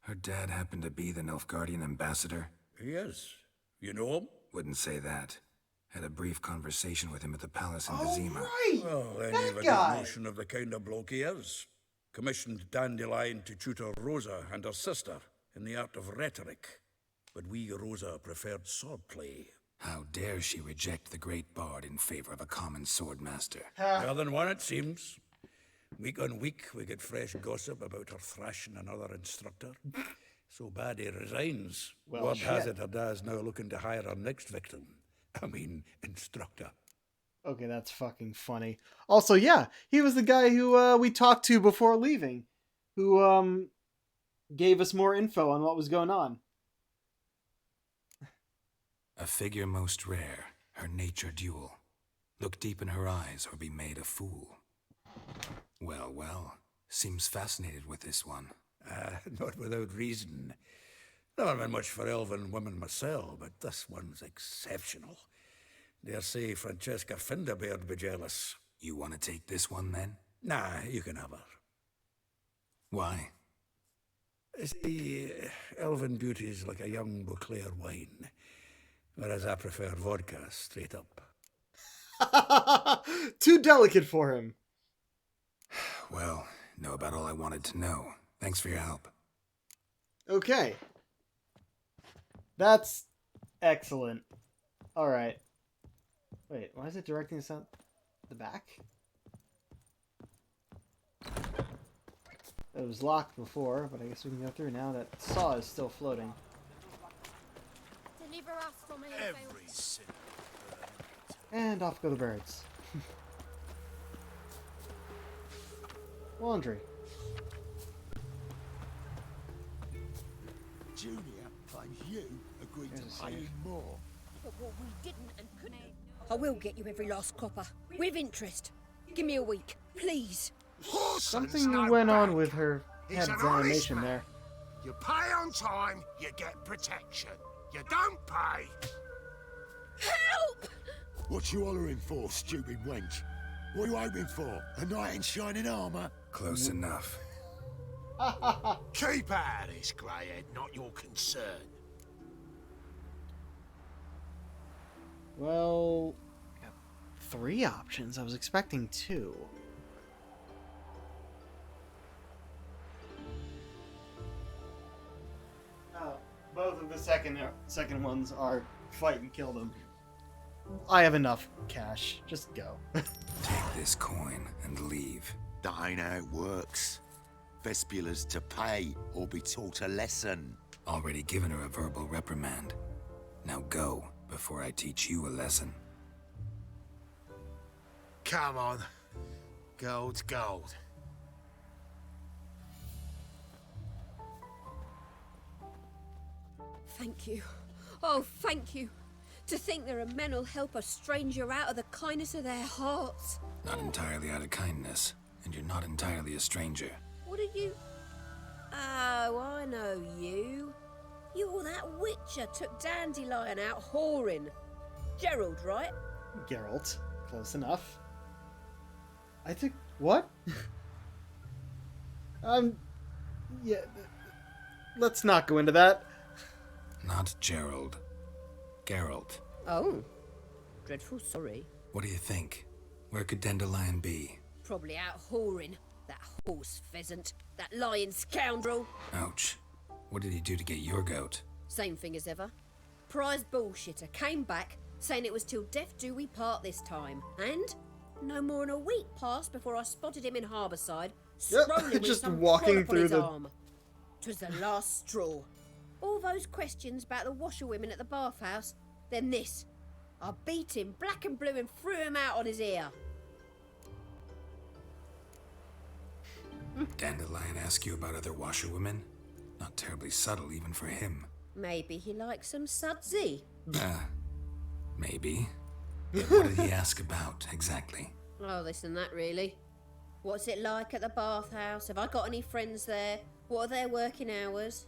Her dad happened to be the Nilfgaardian ambassador? He is. You know him? Wouldn't say that. Had a brief conversation with him at the palace in Vizima. Right! Well, then That you've a guy. good notion of the kind of bloke he is. Commissioned Dandelion to tutor Rosa and her sister in the art of rhetoric. But we, Rosa, preferred swordplay. How dare she reject the great bard in favor of a common swordmaster? More than one, it seems. Week on week, we get fresh gossip about her thrashing another instructor. So bad he resigns. Well, Word has shit. it her dad's now looking to hire her next victim. I mean, instructor. Okay, that's fucking funny. Also, yeah, he was the guy who we talked to before leaving, who gave us more info on what was going on. A figure most rare, her nature dual. Look deep in her eyes or be made a fool. Well, well, seems fascinated with this one. Not without reason. Never been much for elven women myself, but this one's exceptional. Dare say Francesca Finderbeard be jealous. You want to take this one then? Nah, you can have her. Why? See, elven beauty's like a young Beauclair wine, whereas I prefer vodka straight up. Too delicate for him. Well, know about all I wanted to know. Thanks for your help. Okay. That's excellent. Alright. Wait, why is it directing us out the back? It was locked before, but I guess we can go through now. That saw is still floating. Deliver us from here. Every sinner. And off go the birds. Laundry. Junior claims you agreed There's to a pay save. him more. But what we didn't and couldn't. I will get you every last copper. With interest. Give me a week, please. Something went on with her head's animation there. You pay on time, you get protection. You don't pay. Help! What you hollering for, stupid wench? What are you hoping for? A knight in shining armour? Close enough. Keep out of this, Greyhead, not your concern. Well, got 3 options. I was expecting 2. Oh, both of the second ones are fight and kill them. I have enough cash. Just go. Take this coin and leave. That ain't how it works. Vespula's to pay or be taught a lesson. Already given her a verbal reprimand. Now go, before I teach you a lesson. Come on. Gold's gold. Thank you. Oh, thank you. To think there are men who'll help a stranger out of the kindness of their hearts. Not entirely out of kindness, and you're not entirely a stranger. What are you? Oh, I know you. You're that witcher took Dandelion out whoring. Gerald, right? Geralt. Close enough. I think... What? Yeah... Let's not go into that. Not Gerald. Geralt. Oh. Dreadful sorry. What do you think? Where could Dandelion be? Probably out whoring. That horse pheasant. That lying scoundrel. Ouch. What did he do to get your goat? Same thing as ever. Prize bullshitter came back, saying it was till death do we part this time. And no more than a week passed before I spotted him in Harbourside, strolling with just some walking trollop on through his the... arm. 'Twas the last straw. All those questions about the washerwomen at the bathhouse, then this. I beat him black and blue and threw him out on his ear. Dandelion ask you about other washerwomen? Not terribly subtle even for him. Maybe he likes some sudsy. Maybe. But what did he ask about, exactly? Oh, this and that, really. What's it like at the bathhouse? Have I got any friends there? What are their working hours?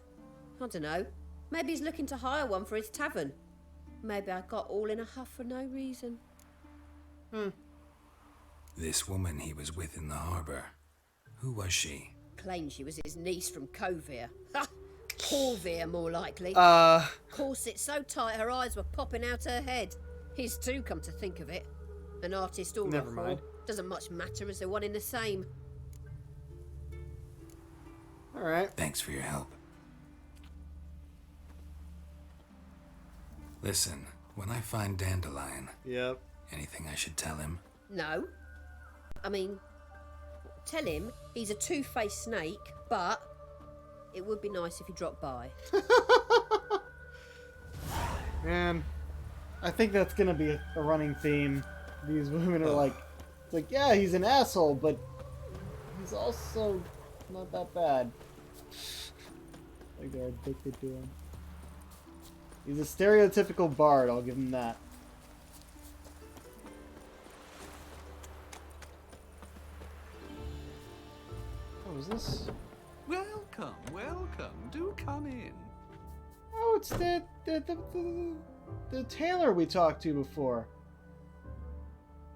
I don't know. Maybe he's looking to hire one for his tavern. Maybe I got all in a huff for no reason. This woman he was with in the harbour. Who was she? Claimed she was his niece from Kovir. Ha! Corvair, more likely. Corset so tight her eyes were popping out her head. His too, come to think of it. An artist or Never a mind. whore. Doesn't much matter as they're one in the same. Alright. Thanks for your help. Listen, when I find Dandelion, Yep. anything I should tell him? No. I mean, tell him he's a two-faced snake, but it would be nice if he dropped by. Man, I think that's gonna be a running theme. These women are like, it's like, yeah, he's an asshole, but he's also not that bad. Like they're addicted to him. He's a stereotypical bard, I'll give him that. What was this? Welcome, welcome. Do come in. Oh, it's the tailor we talked to before.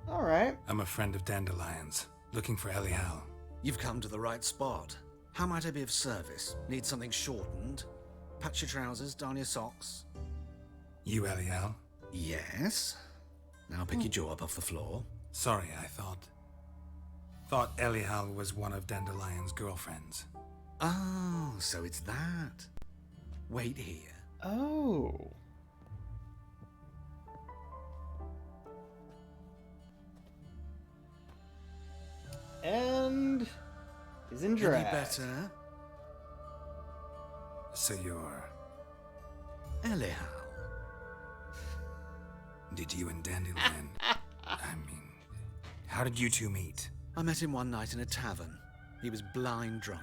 Alright. I'm a friend of Dandelion's, looking for Elial. You've come to the right spot. How might I be of service? Need something shortened? Patch your trousers, darn your socks. You Elial? Yes. Now pick your jaw up off the floor. Sorry, I thought Elial was one of Dandelion's girlfriends. Oh, so it's that. Wait here. Oh. And is in drag. Any better? So you're... Elial. Did you and Dandelion... I mean, how did you two meet? I met him one night in a tavern. He was blind drunk.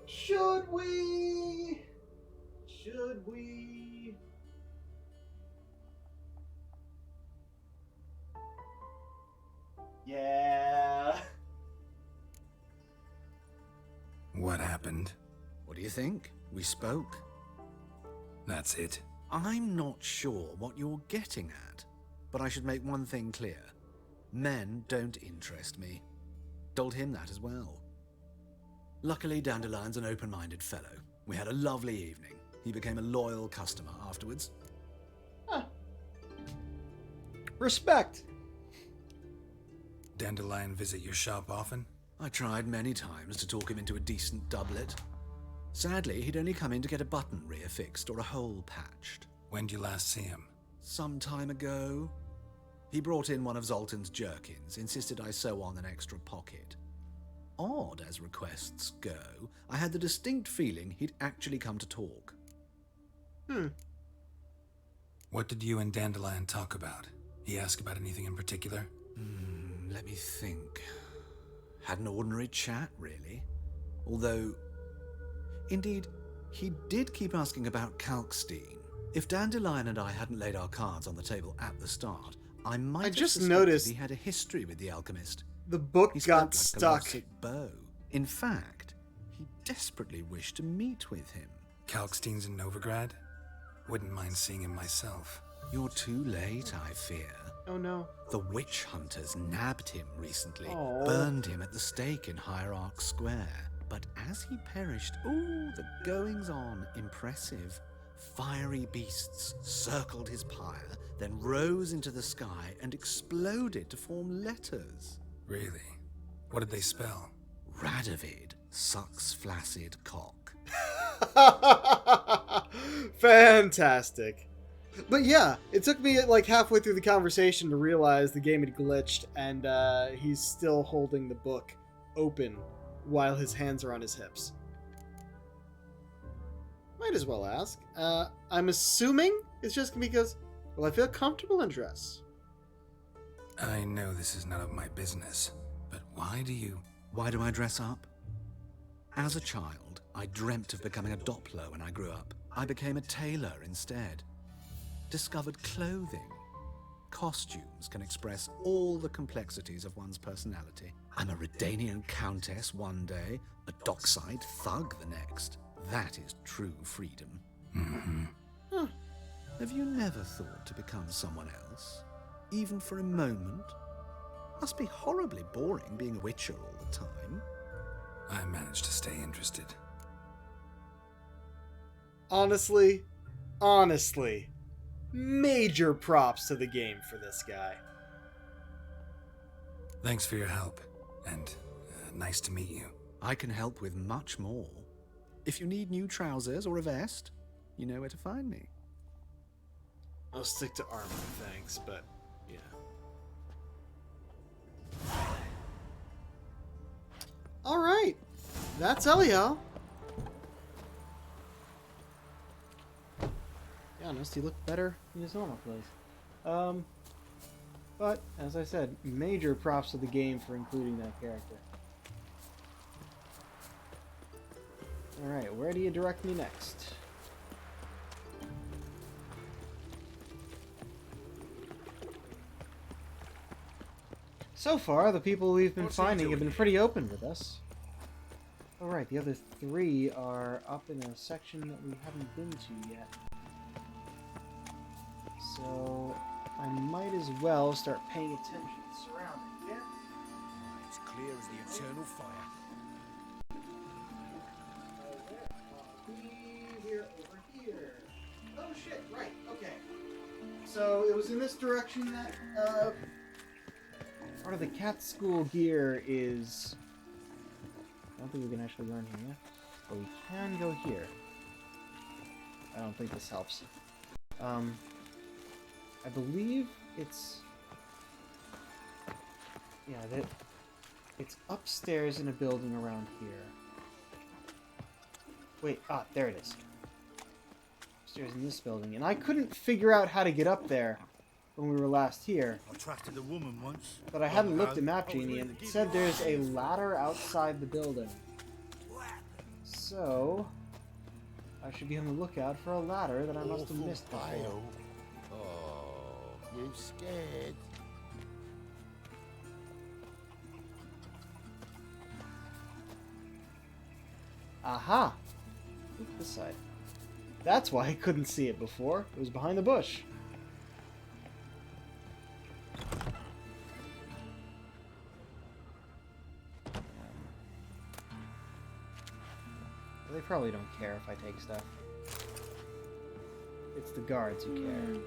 Should we? Should we? Yeah. What happened? What do you think? We spoke. That's it. I'm not sure what you're getting at, but I should make one thing clear. Men don't interest me. Told him that as well. Luckily, Dandelion's an open-minded fellow. We had a lovely evening. He became a loyal customer afterwards. Huh. Respect. Dandelion visit your shop often? I tried many times to talk him into a decent doublet. Sadly, he'd only come in to get a button reaffixed or a hole patched. When'd you last see him? Some time ago. He brought in one of Zoltan's jerkins, insisted I sew on an extra pocket. Odd as requests go, I had the distinct feeling he'd actually come to talk. What did you and Dandelion talk about? He asked about anything in particular? Let me think. Had an ordinary chat, really. Although, indeed, he did keep asking about Kalkstein. If Dandelion and I hadn't laid our cards on the table at the start, I might have just suspected noticed he had a history with the alchemist. The book He got spoke like a stuck. lovesick bow. In fact, he desperately wished to meet with him. Kalkstein's in Novigrad? Wouldn't mind seeing him myself. You're too late, I fear. Oh no. The witch hunters nabbed him recently, Oh. burned him at the stake in Hierarch Square. But as he perished, the goings-on, impressive. Fiery beasts circled his pyre, then rose into the sky and exploded to form letters. Really? What did they spell? Radovid sucks flaccid cock. Fantastic. But yeah, it took me like halfway through the conversation to realize the game had glitched and he's still holding the book open while his hands are on his hips. Might as well ask. I'm assuming it's just because, well, I feel comfortable in dress. I know this is none of my business, but why do I dress up? As a child, I dreamt of becoming a Doppler when I grew up. I became a tailor instead. Discovered clothing. Costumes can express all the complexities of one's personality. I'm a Redanian countess one day, a dockside thug the next. That is true freedom. Mm-hmm. Have you never thought to become someone else? Even for a moment? Must be horribly boring being a witcher all the time. I managed to stay interested. Honestly, major props to the game for this guy. Thanks for your help, and nice to meet you. I can help with much more. If you need new trousers or a vest, you know where to find me. I'll stick to armor, thanks, but yeah. Alright, that's Elial. Be honest, he looked better in his normal clothes. But, as I said, major props to the game for including that character. Alright, where do you direct me next? So far, the people we've been finding have been pretty open with us. Alright, the other 3 are up in a section that we haven't been to yet. So, I might as well start paying attention to the surroundings, yeah? It's clear as the eternal fire. Over here. Oh shit, right, okay. So, it was in this direction that, part of the cat school gear is... I don't think we can actually learn here, but we can go here. I don't think this helps. I believe it's... Yeah, it's upstairs in a building around here. Wait, there it is. Upstairs in this building. And I couldn't figure out how to get up there when we were last here. I trusted a woman once. But I hadn't looked at Map Genie, and it said there's a ladder outside the building. So, I should be on the lookout for a ladder that I must have missed before. Oh, you scared? Aha! Look this side. That's why I couldn't see it before. It was behind the bush. They probably don't care if I take stuff. It's the guards who care.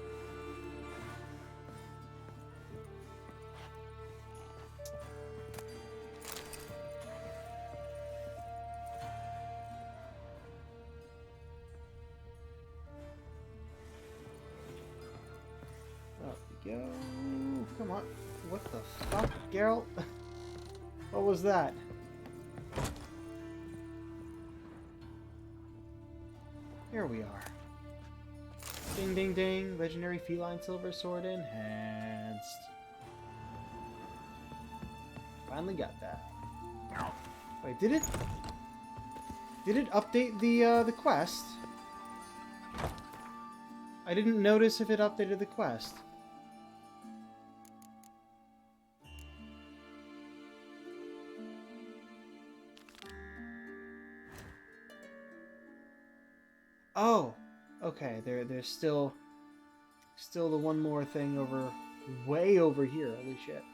Up we go. Come on. What the fuck, Geralt? What was that? Here we are. Ding ding ding. Legendary feline silver sword enhanced. Finally got that. Wait, did it update the quest? I didn't notice if it updated the quest. Oh, okay. There's still the one more thing way over here. Holy shit.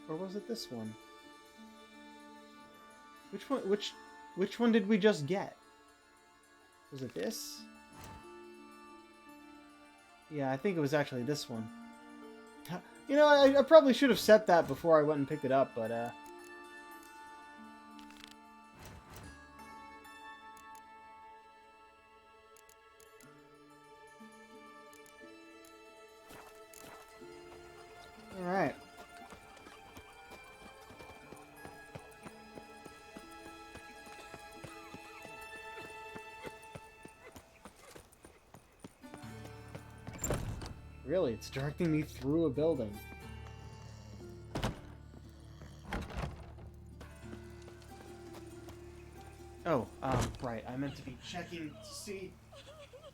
Or was it this one? Which one did we just get? Was it this? Yeah, I think it was actually this one. You know, I probably should have set that before I went and picked it up, but Alright. Really, it's directing me through a building. Oh, right. I meant to be checking to see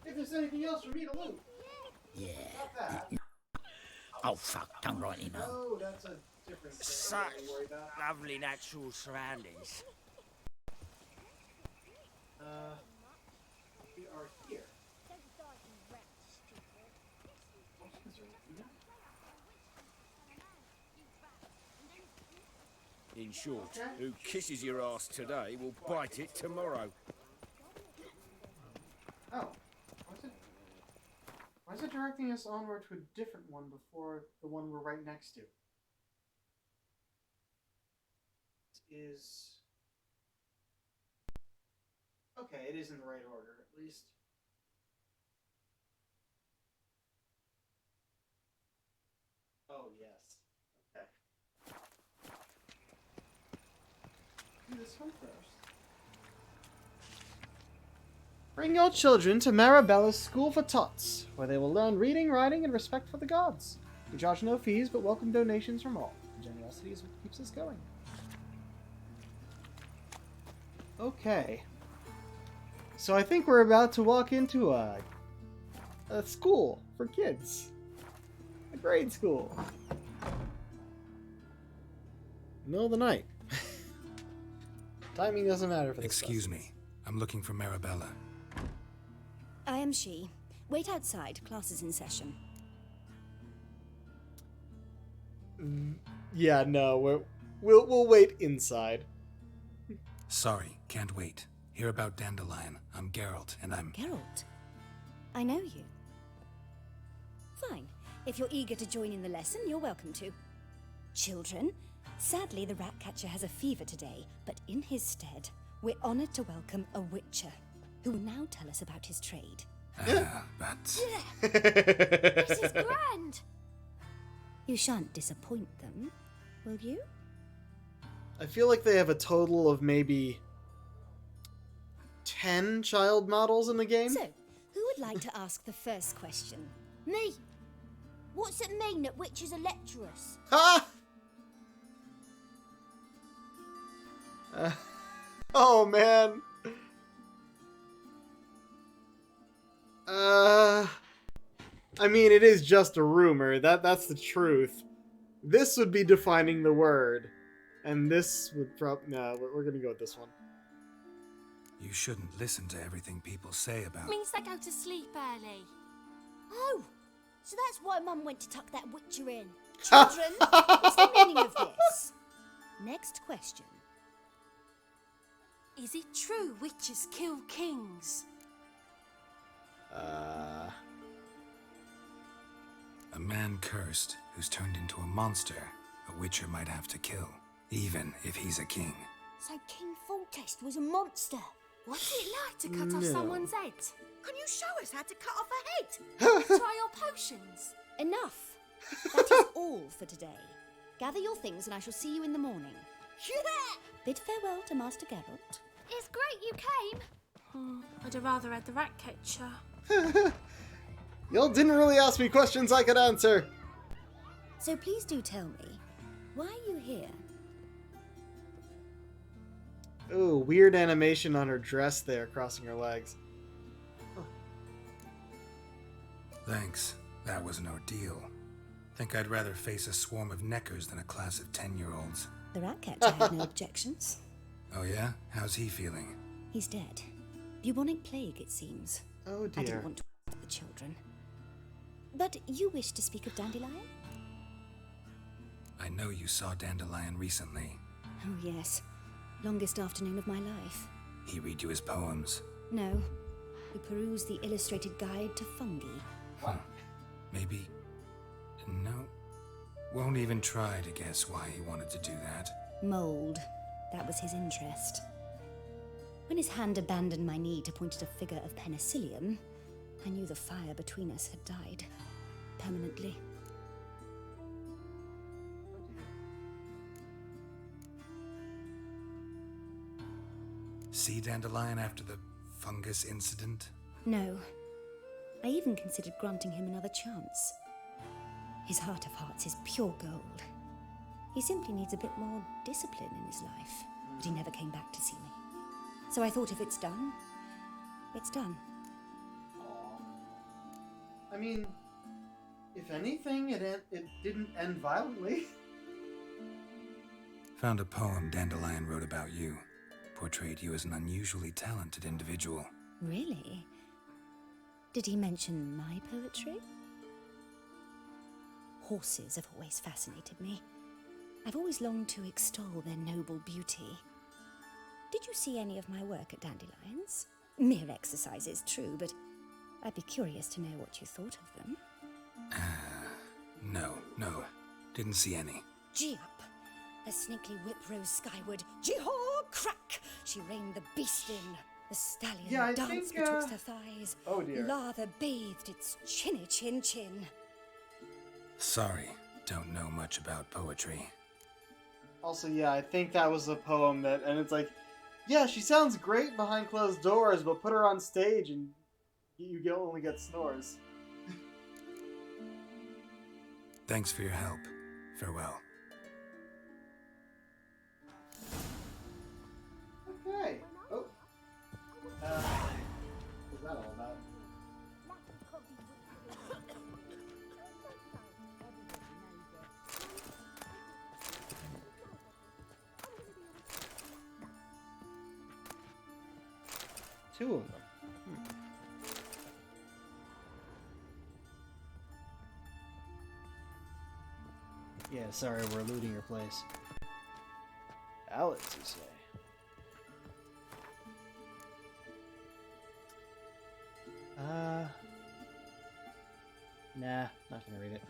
if there's anything else for me to loot. Yeah. Not that. Oh fuck, don't write him out. Oh, that's a different thing. Such lovely natural surroundings. We are here. In short, who kisses your ass today will bite it tomorrow. Oh. Why is it directing us onward to a different one before the one we're right next to? Okay, it is in the right order, at least. Oh, yes. Okay. Do this one first. Bring your children to Marabella's School for Tots, where they will learn reading, writing, and respect for the gods. We charge no fees, but welcome donations from all. Generosity is what keeps us going. Okay. So I think we're about to walk into a school for kids. A grade school. Middle of the night. Timing doesn't matter for this. Excuse me. I'm looking for Marabella. I am she. Wait outside. Class is in session. Yeah, no, we'll wait inside. Sorry, can't wait. Hear about Dandelion. I'm Geralt, and I'm... Geralt? I know you. Fine. If you're eager to join in the lesson, you're welcome to. Children, sadly the Ratcatcher has a fever today, but in his stead, we're honored to welcome a Witcher, who will now tell us about his trade. But... This is grand! You shan't disappoint them, will you? I feel like they have a total of maybe 10 child models in the game. So, who would like to ask the first question? Me! What's it mean that witches are lecturers? Ha! Oh man. I mean, it is just a rumor. That's the truth. This would be defining the word. And this would no, we're gonna go with this one. You shouldn't listen to everything people say about... Means they go to sleep early. Oh, so that's why Mum went to tuck that witcher in. Children, what's the meaning of this? Next question. Is it true witches kill kings? A man cursed who's turned into a monster a witcher might have to kill, even if he's a king. So King Foltest was a monster. What's it like to cut off No. someone's head? Can you show us how to cut off a head? Try your potions. Enough. That is all for today. Gather your things and I shall see you in the morning. Yeah! Bid farewell to Master Geralt. It's great you came. I'd have rather had the Ratcatcher. Y'all didn't really ask me questions I could answer. So please do tell me, why are you here? Ooh, weird animation on her dress there, crossing her legs. Thanks. That was an ordeal. Think I'd rather face a swarm of neckers than a class of 10-year-olds. The Ratcatcher had no objections. Oh yeah? How's he feeling? He's dead. Bubonic plague, it seems. Oh I dear. didn't want to the children. But you wish to speak of Dandelion? I know you saw Dandelion recently. Oh yes. Longest afternoon of my life. He read you his poems. No. We perused the illustrated guide to fungi. Huh. Maybe... No. Won't even try to guess why he wanted to do that. Mold. That was his interest. When his hand abandoned my knee to point at a figure of penicillium, I knew the fire between us had died. Permanently. See Dandelion after the fungus incident? No. I even considered granting him another chance. His heart of hearts is pure gold. He simply needs a bit more discipline in his life. But he never came back to see me. So I thought if it's done, it's done. I mean, if anything, it didn't end violently. Found a poem Dandelion wrote about you. Portrayed you as an unusually talented individual. Really? Did he mention my poetry? Horses have always fascinated me. I've always longed to extol their noble beauty. Did you see any of my work at Dandelion's? Mere exercises, true, but I'd be curious to know what you thought of them. No. Didn't see any. Gee up! A snaky whip rose skyward. Jee-haw! Crack! She reined the beast in. The stallion Yeah, I danced think, betwixt her thighs. Oh dear. Lather bathed its chinny chin chin. Sorry, don't know much about poetry. Also, yeah, I think that was a poem that, and it's like, yeah, she sounds great behind closed doors, but put her on stage and you only get snores. Thanks for your help. Farewell. 2 of them. Yeah, sorry, we're looting your place. Alex, you say? Nah, not gonna read it.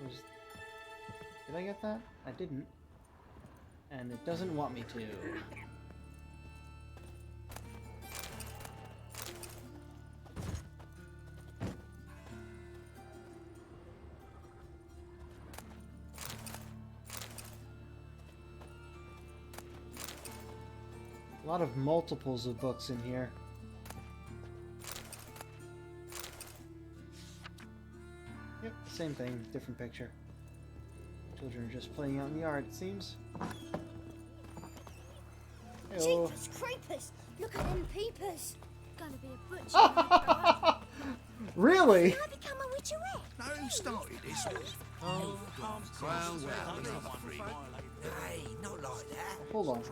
Wait, did I get that? I didn't. And it doesn't want me to. A lot of multiples of books in here. Yep, same thing, different picture. Children are just playing out in the yard, it seems. Hey-oh. Jeepers creepers! Look at them peepers! Gonna be a butcher. Really? Can I become a witcherette? Now who started this one? Oh, well, another freak. Hey, not like that. Hold on.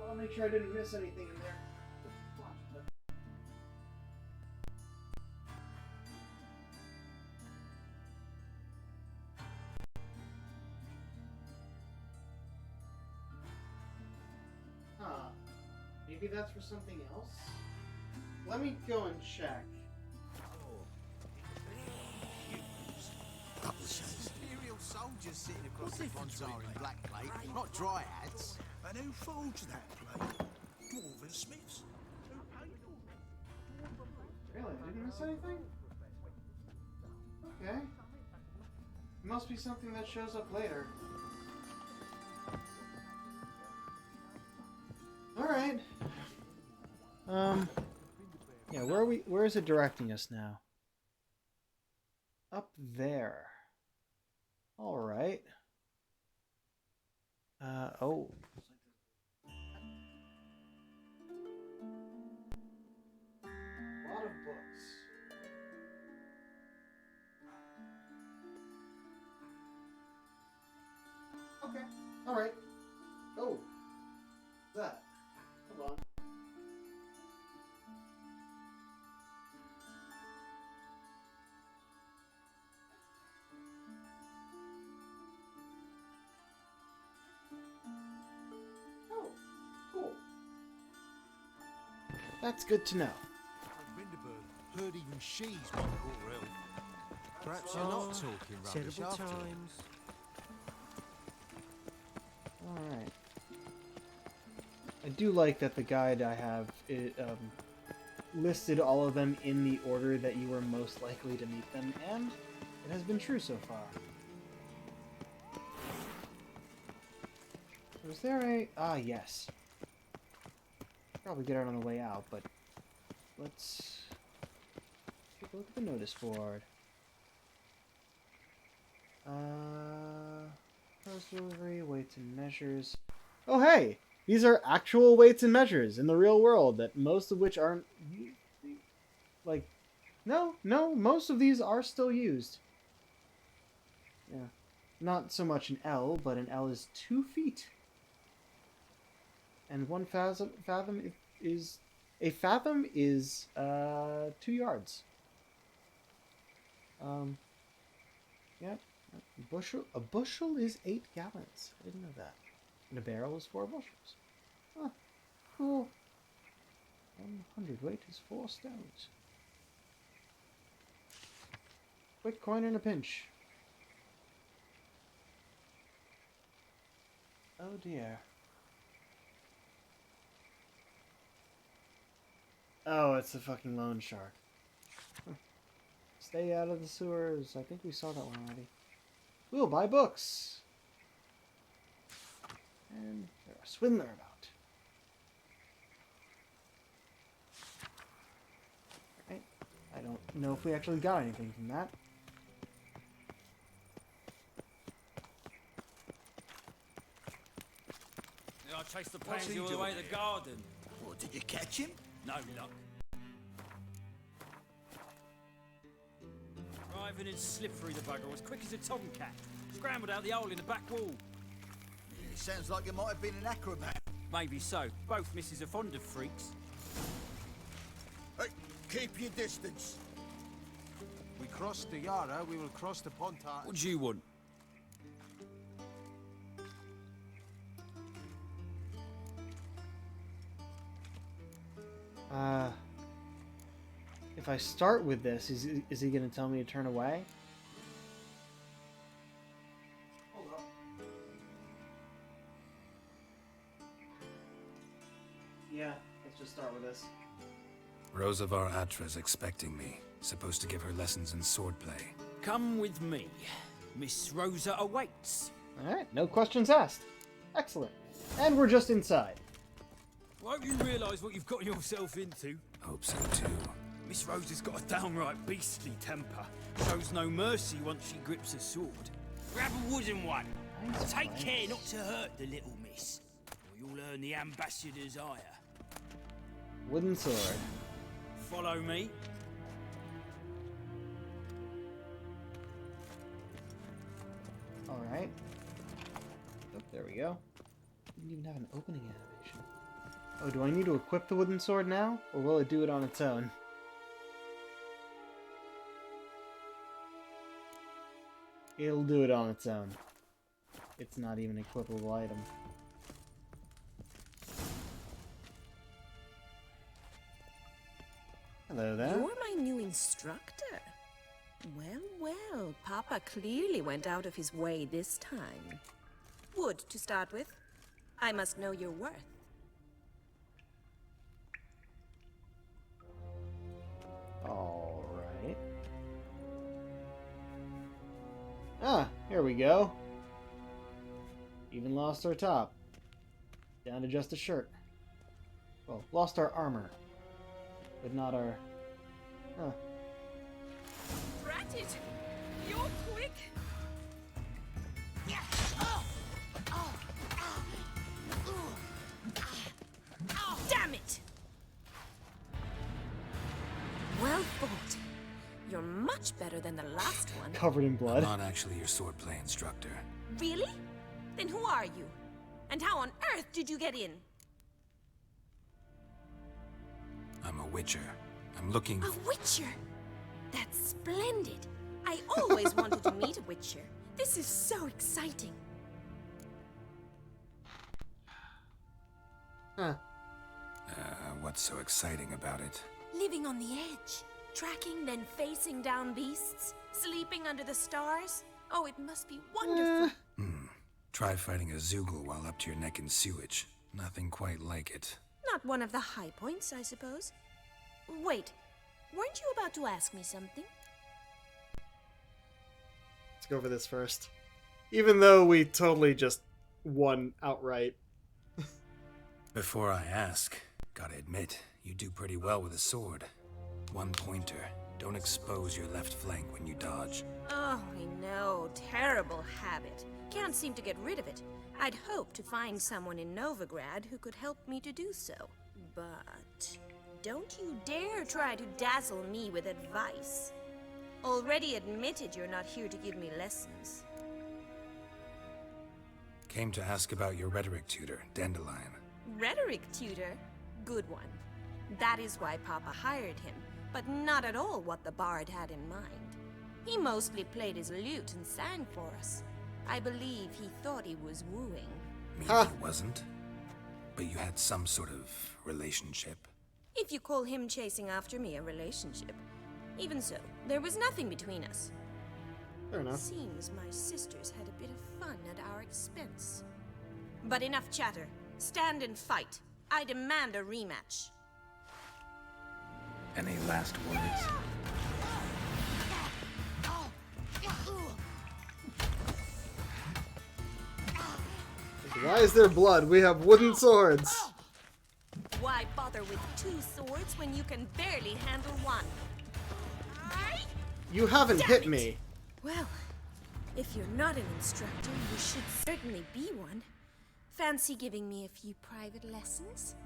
I'll make sure I didn't miss anything in there. Huh. Maybe that's for something else? Let me go and check. Imperial soldiers sitting across the Bonzar in black plate, not dryads. And who forged that plate? Dwarven smiths. Really? I didn't miss anything? Okay. It must be something that shows up later. Alright. Yeah, where is it directing us now? Up there. Alright. Oh. A lot of books. Okay. Alright. Oh. What's that? Hold on. Oh, cool. That's good to know. Rinderberg heard even she's one quarter elf. Perhaps you're not talking rubbish after all. Alright. I do like that the guide I have listed all of them in the order that you were most likely to meet them, and it has been true so far. Was there a... Ah, yes. Probably get out on the way out, but let's take a look at the notice board. Post delivery, weights and measures. Oh, hey! These are actual weights and measures in the real world, that most of which aren't... Like, no, most of these are still used. Yeah. Not so much an L, but an L is 2 feet. And 1 fathom is... A fathom is, 2 yards. Yep. A bushel is 8 gallons. I didn't know that. And a barrel is 4 bushels. Huh. Cool. 100 weight is 4 stones. Quick coin in a pinch. Oh dear. Oh, it's the fucking loan shark. Huh. Stay out of the sewers. I think we saw that one already. We'll buy books. And there's a swindler about. Alright. I don't know if we actually got anything from that. I chased the pansy all the way to the garden. What, did you catch him? No luck. Driving in slippery, the bugger was quick as a tomcat. Scrambled out the hole in the back wall. It sounds like it might have been an acrobat. Maybe so. Both misses are fond of freaks. Hey, keep your distance. We cross the Yara, we will cross the Pontar. What do you want? If I start with this, is he going to tell me to turn away? Hold up. Yeah, let's just start with this. Rosavar Atra's expecting me. Supposed to give her lessons in swordplay. Come with me. Miss Rosa awaits. Alright, no questions asked. Excellent. And we're just inside. Won't you realise what you've got yourself into? Hope so too. Miss Rosa's got a downright beastly temper. Shows no mercy once she grips a sword. Grab a wooden one. Take care not to hurt the little miss, or you'll earn the ambassador's ire. Wooden sword. Follow me. Alright. Oh, there we go. Didn't even have an opening animation. Oh, do I need to equip the wooden sword now? Or will it do it on its own? It'll do it on its own. It's not even an equipable item. Hello there. You're my new instructor. Well, well, Papa clearly went out of his way this time. Wood, to start with. I must know your worth. Alright. Ah, here we go. Even lost our top. Down to just a shirt. Well, lost our armor. But not our... Huh. Rat it! You're quick! Damn it! Well fought. You're much better than the last one. Covered in blood. I'm not actually your swordplay instructor. Really? Then who are you? And how on earth did you get in? I'm a witcher. I'm looking... A witcher? That's splendid. I always wanted to meet a witcher. This is so exciting. Huh. What's so exciting about it? Living on the edge. Tracking, then facing down beasts. Sleeping under the stars. Oh, it must be wonderful. Try fighting a Zoogle while up to your neck in sewage. Nothing quite like it. Not one of the high points, I suppose. Wait, weren't you about to ask me something? Let's go for this first. Even though we totally just won outright. Before I ask, gotta admit, you do pretty well with a sword. One pointer. Don't expose your left flank when you dodge. Oh, I know. Terrible habit. Can't seem to get rid of it. I'd hoped to find someone in Novigrad who could help me to do so. But don't you dare try to dazzle me with advice. Already admitted you're not here to give me lessons. Came to ask about your rhetoric tutor, Dandelion. Rhetoric tutor? Good one. That is why Papa hired him, but not at all what the bard had in mind. He mostly played his lute and sang for us. I believe he thought he was wooing. Maybe he wasn't. But you had some sort of relationship. If you call him chasing after me a relationship. Even so, there was nothing between us. Fair enough. Seems my sisters had a bit of fun at our expense. But enough chatter. Stand and fight. I demand a rematch. Any last words? Why is there blood? We have wooden swords. Why bother with two swords when you can barely handle one? You haven't hit me. Well, if you're not an instructor, you should certainly be one. Fancy giving me a few private lessons?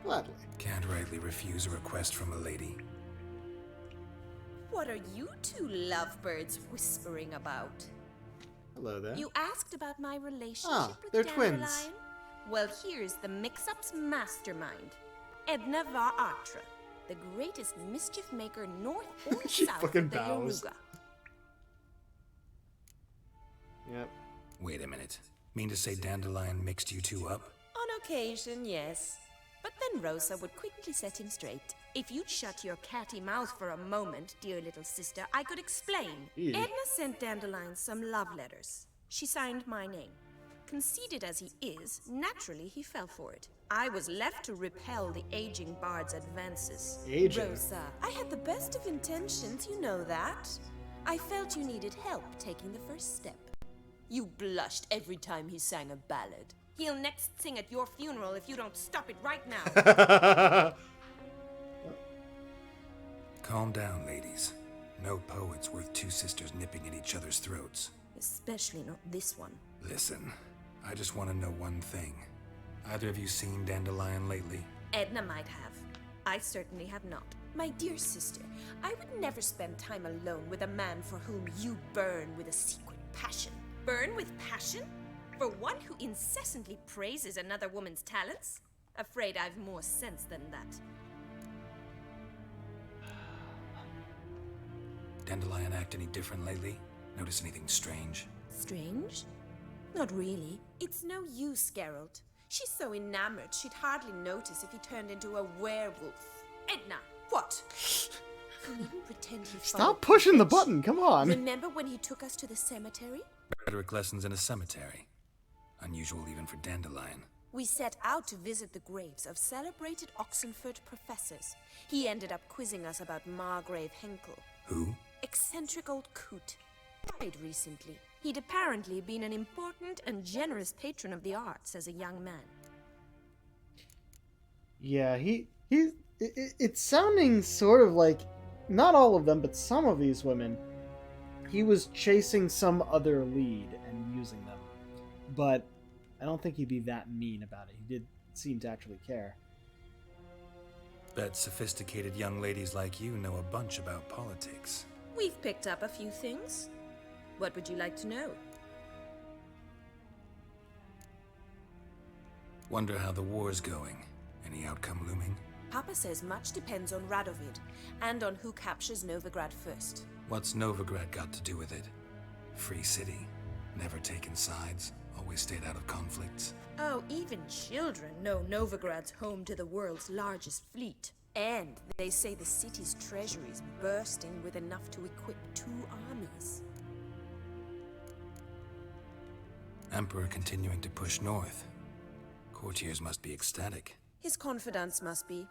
Gladly. Can't rightly refuse a request from a lady. What are you two lovebirds whispering about? Hello there. You asked about my relationship with they're Dandelion? twins. Well, here's the mix-up's mastermind, Edna var Atra, the greatest mischief maker north or She south fucking of the bows. Yoruga. Yep. Wait a minute. Mean to say Dandelion mixed you two up? On occasion, yes. But then Rosa would quickly set him straight. If you'd shut your catty mouth for a moment, dear little sister, I could explain. Ew. Edna sent Dandelion some love letters. She signed my name. Conceited as he is, naturally he fell for it. I was left to repel the aging bard's advances. Aging? Rosa, I had the best of intentions, you know that. I felt you needed help taking the first step. You blushed every time he sang a ballad. He'll next sing at your funeral if you don't stop it right now. Calm down, ladies. No poet's worth two sisters nipping at each other's throats. Especially not this one. Listen, I just want to know one thing. Either of you seen Dandelion lately? Edna might have. I certainly have not. My dear sister, I would never spend time alone with a man for whom you burn with a secret passion. Burn with passion? For one who incessantly praises another woman's talents? Afraid I've more sense than that. Dandelion act any different lately? Notice anything strange? Strange? Not really. It's no use, Geralt. She's so enamored she'd hardly notice if he turned into a werewolf. Edna, what? You needn't pretend he Stop pushing the button, come on. Remember when he took us to the cemetery? Rhetoric lessons in a cemetery. Unusual even for Dandelion. We set out to visit the graves of celebrated Oxenford professors. He ended up quizzing us about Margrave Henkel. Who? Eccentric old coot. Died recently. He'd apparently been an important and generous patron of the arts as a young man. Yeah, it's sounding sort of like, not all of them, but some of these women, he was chasing some other lead and using them. But I don't think he'd be that mean about it. He did seem to actually care. Bet sophisticated young ladies like you know a bunch about politics. We've picked up a few things. What would you like to know? Wonder how the war's going. Any outcome looming? Papa says much depends on Radovid, and on who captures Novigrad first. What's Novigrad got to do with it? Free city. Never taken sides. Always stayed out of conflicts. Oh, even children know Novigrad's home to the world's largest fleet. And they say the city's treasury's bursting with enough to equip 2 armies. Emperor continuing to push north. Courtiers must be ecstatic. His confidants must be.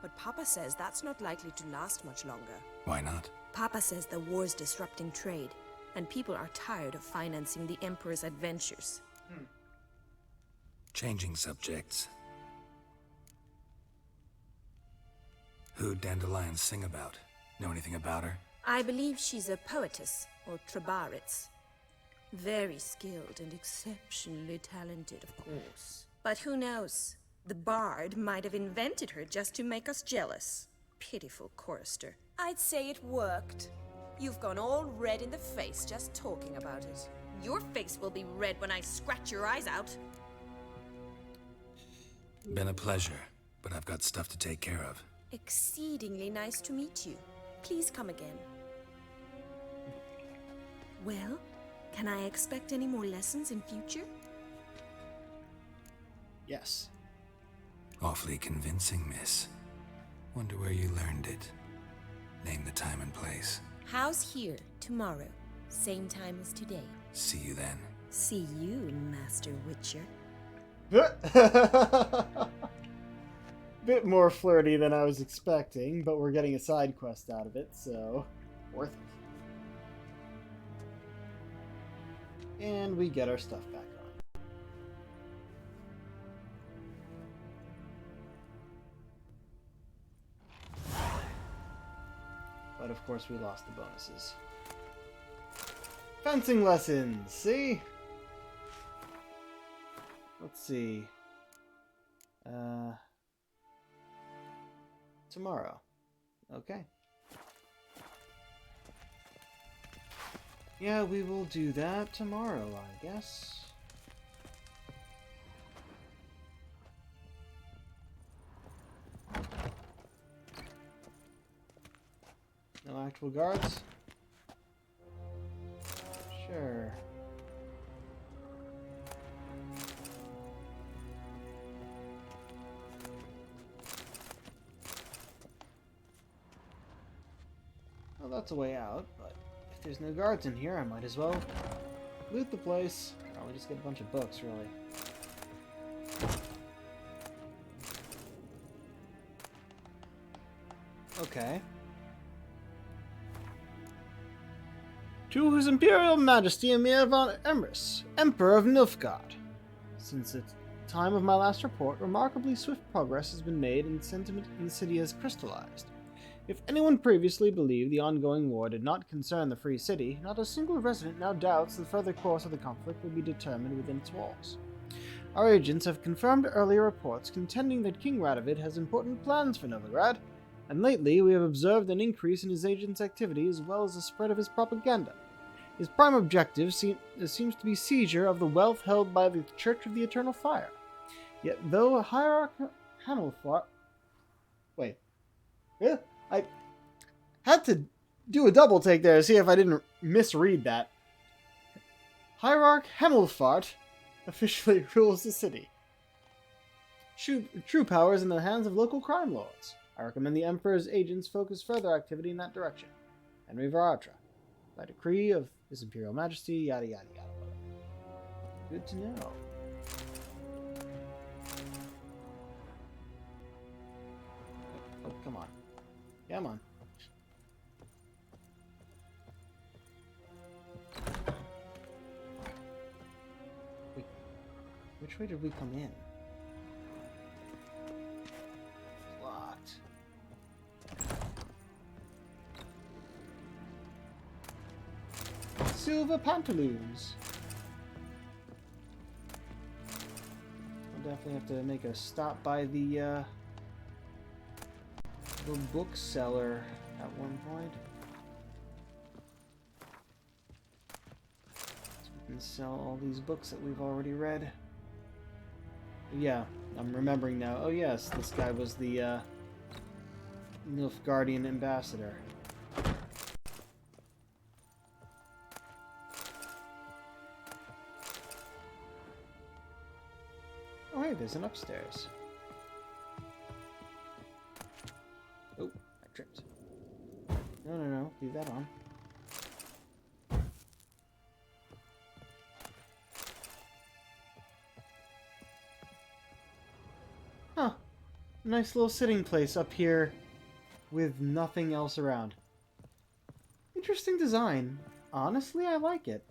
But Papa says that's not likely to last much longer. Why not? Papa says the war's disrupting trade, and people are tired of financing the Emperor's adventures. Changing subjects. Who'd Dandelion sing about? Know anything about her? I believe she's a poetess, or Trebaritz. Very skilled and exceptionally talented, of course. But who knows? The bard might have invented her just to make us jealous. Pitiful chorister. I'd say it worked. You've gone all red in the face just talking about it. Your face will be red when I scratch your eyes out. Been a pleasure, but I've got stuff to take care of. Exceedingly nice to meet you. Please come again. Well, can I expect any more lessons in future? Yes. Awfully convincing, miss. Wonder where you learned it. Name the time and place. House here, tomorrow. Same time as today. See you then. See you, Master Witcher. Bit more flirty than I was expecting, but we're getting a side quest out of it, so worth it. And we get our stuff back on. But of course we lost the bonuses. Fencing lessons, see? Let's see. Tomorrow. Okay. Yeah, we will do that tomorrow, I guess. No actual guards? Sure. Well, that's a way out, but if there's no guards in here, I might as well loot the place. Probably just get a bunch of books, really. Okay. To His Imperial Majesty Emir von Emrys, Emperor of Nilfgaard. Since the time of my last report, remarkably swift progress has been made and sentiment in the city has crystallized. If anyone previously believed the ongoing war did not concern the Free City, not a single resident now doubts the further course of the conflict will be determined within its walls. Our agents have confirmed earlier reports contending that King Radovid has important plans for Novigrad, and lately we have observed an increase in his agents' activity as well as the spread of his propaganda. His prime objective seems to be seizure of the wealth held by the Church of the Eternal Fire. Yet though Hierarch Hamilfar... Wait. Yeah? I had to do a double take there to see if I didn't misread that. Hierarch Hamilfart officially rules the city. True power is in the hands of local crime lords. I recommend the Emperor's agents focus further activity in that direction. Henry Varatra. By decree of His Imperial Majesty, yada yada yada. Good to know. Oh, come on. Come on. Wait, which way did we come in? It's locked. Silver pantaloons. I'll definitely have to make a stop by the bookseller at one point. So we can sell all these books that we've already read. Yeah, I'm remembering now. Oh yes, this guy was the Nilfgaardian ambassador. Oh hey, there's an upstairs. Oh, I tripped. No, leave that on. Huh. Nice little sitting place up here with nothing else around. Interesting design. Honestly, I like it.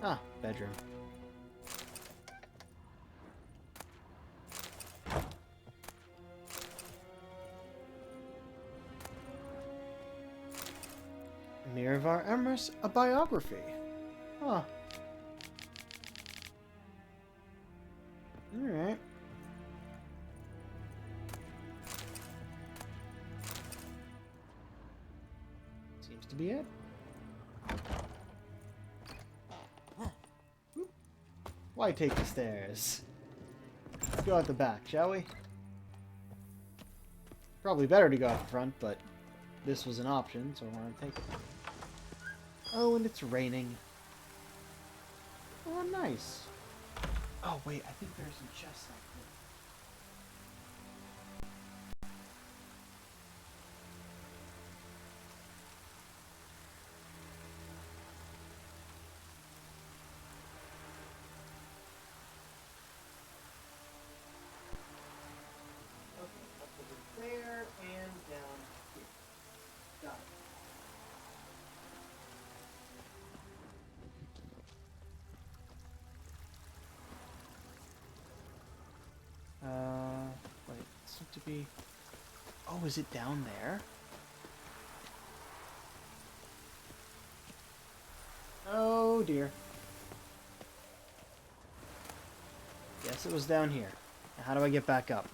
Ah, bedroom. Miravar Emrys, a biography. Huh. Alright. Seems to be it. Why take the stairs? Let's go out the back, shall we? Probably better to go out the front, but this was an option, so I want to take it. Oh, and it's raining. Oh, nice. Oh, wait, I think there's some chests out there. There and down here. Got it. Wait, it seems to be... Oh, is it down there? Oh dear. Yes, it was down here. Now, how do I get back up?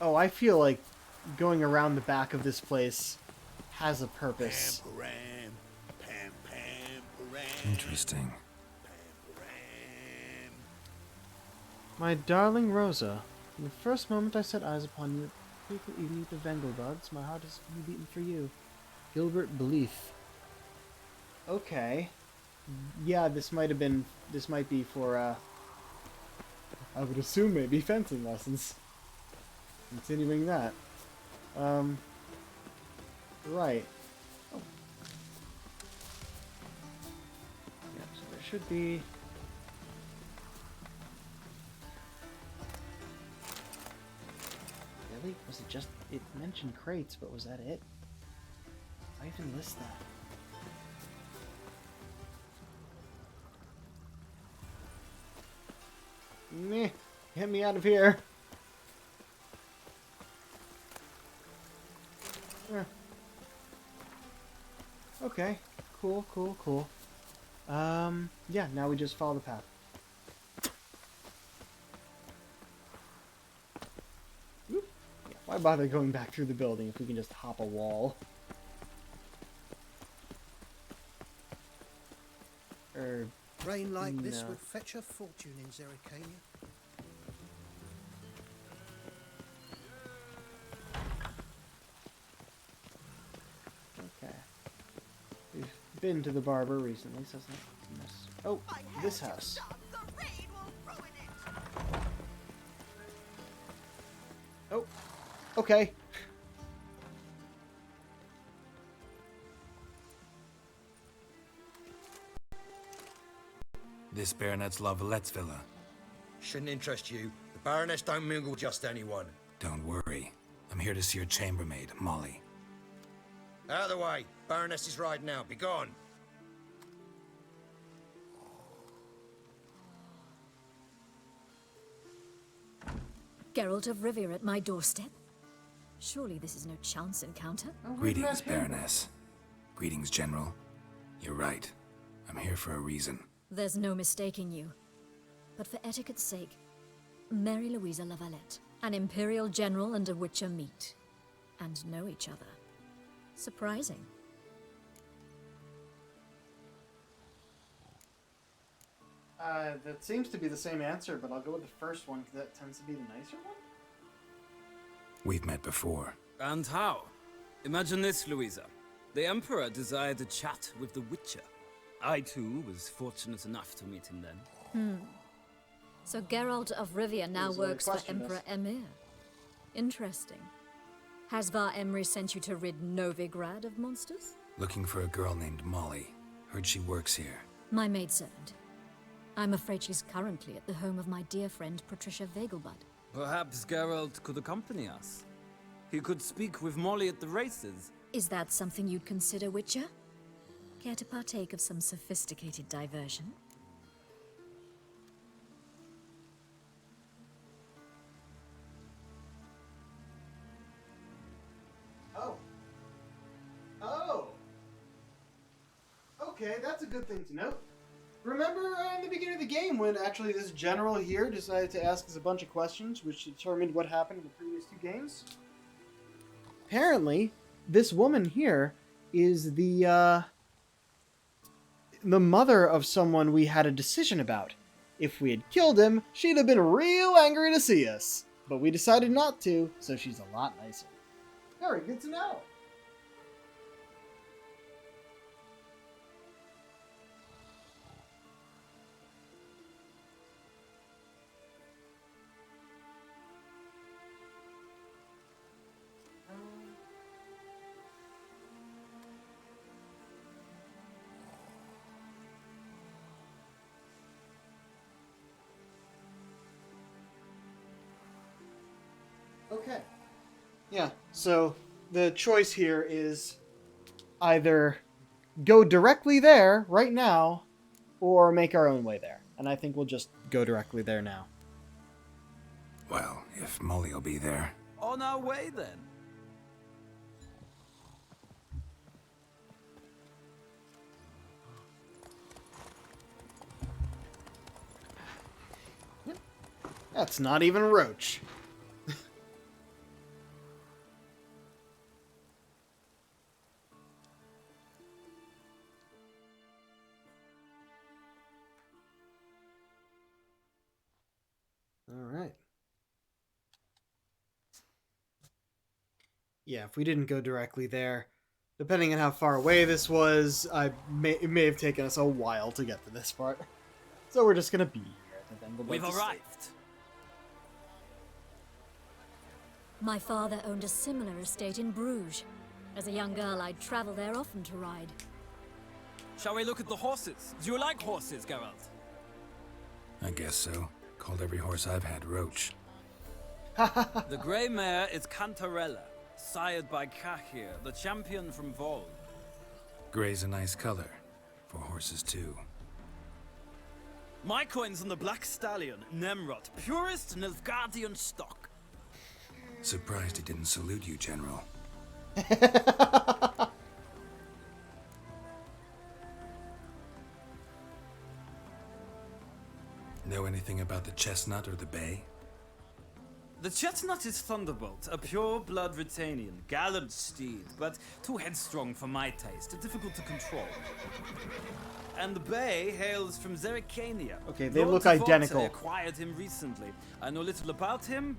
Oh, I feel like going around the back of this place has a purpose. Interesting. My darling Rosa, from the first moment I set eyes upon you, the fateful evening at the Vengelbuds, my heart has been beaten for you. Gilbert Bleeth. Okay. Yeah, this might be for, I would assume maybe fencing lessons. Continuing that. Right. Oh. Yeah, so there should be... Really? Was it just... It mentioned crates, but was that it? Did I even list that? Meh. Get me out of here. Okay. Cool, cool, cool. Yeah, now we just follow the path. Oop. Yeah, why bother going back through the building if we can just hop a wall? Rain like this no. would fetch a fortune in Zerrikania. Okay. We've been to the barber recently, so it's not miss. Oh, this house. Oh, okay. This Baronet's La Vallette's villa. Shouldn't interest you. The Baroness don't mingle just anyone. Don't worry. I'm here to see your chambermaid, Molly. Out of the way. Baroness is riding out. Be gone. Geralt of Rivia at my doorstep? Surely this is no chance encounter? Greetings, Baroness. Greetings, General. You're right. I'm here for a reason. There's no mistaking you. But for etiquette's sake, Mary Louisa La Valette, an Imperial General and a Witcher meet. And know each other. Surprising. That seems to be the same answer, but I'll go with the first one because that tends to be the nicer one. We've met before. And how? Imagine this, Louisa. The Emperor desired a chat with the Witcher. I, too, was fortunate enough to meet him then. So Geralt of Rivia now There's a works for question, Emperor Emir. Interesting. Has Var Emry sent you to rid Novigrad of monsters? Looking for a girl named Molly. Heard she works here. My maidservant. I'm afraid she's currently at the home of my dear friend Patricia Vegelbud. Perhaps Geralt could accompany us. He could speak with Molly at the races. Is that something you'd consider, Witcher? Care to partake of some sophisticated diversion? Oh. Oh. Okay, that's a good thing to note. Remember in the beginning of the game when actually this general here decided to ask us a bunch of questions which determined what happened in the previous two games? Apparently, this woman here is the mother of someone we had a decision about. If we had killed him, she'd have been real angry to see us. But we decided not to, so she's a lot nicer. Very good to know. Okay. Yeah, so the choice here is either go directly there right now or make our own way there. And I think we'll just go directly there now. Well, if Molly will be there. On our way, then. That's not even Roach. yeah, if we didn't go directly there, depending on how far away this was, it may have taken us a while to get to this part. So we're just gonna be here. And then we'll We've arrived. My father owned a similar estate in Bruges. As a young girl, I'd travel there often to ride. Shall we look at the horses? Do you like horses, Geralt? I guess so. Called every horse I've had Roach. The grey mare is Cantarella, sired by Cahir, the champion from Vol. Grey's a nice color. For horses, too. My coin's on the Black Stallion, Nemrod, purest Nilfgaardian stock. Surprised he didn't salute you, General. Know anything about the Chestnut or the Bay? The Chestnut is Thunderbolt, a pure-blood Britannian, gallant steed, but too headstrong for my taste, difficult to control. And the Bay hails from Zerrikania. Okay, they Lord look Tavote identical. acquired him recently. I know little about him,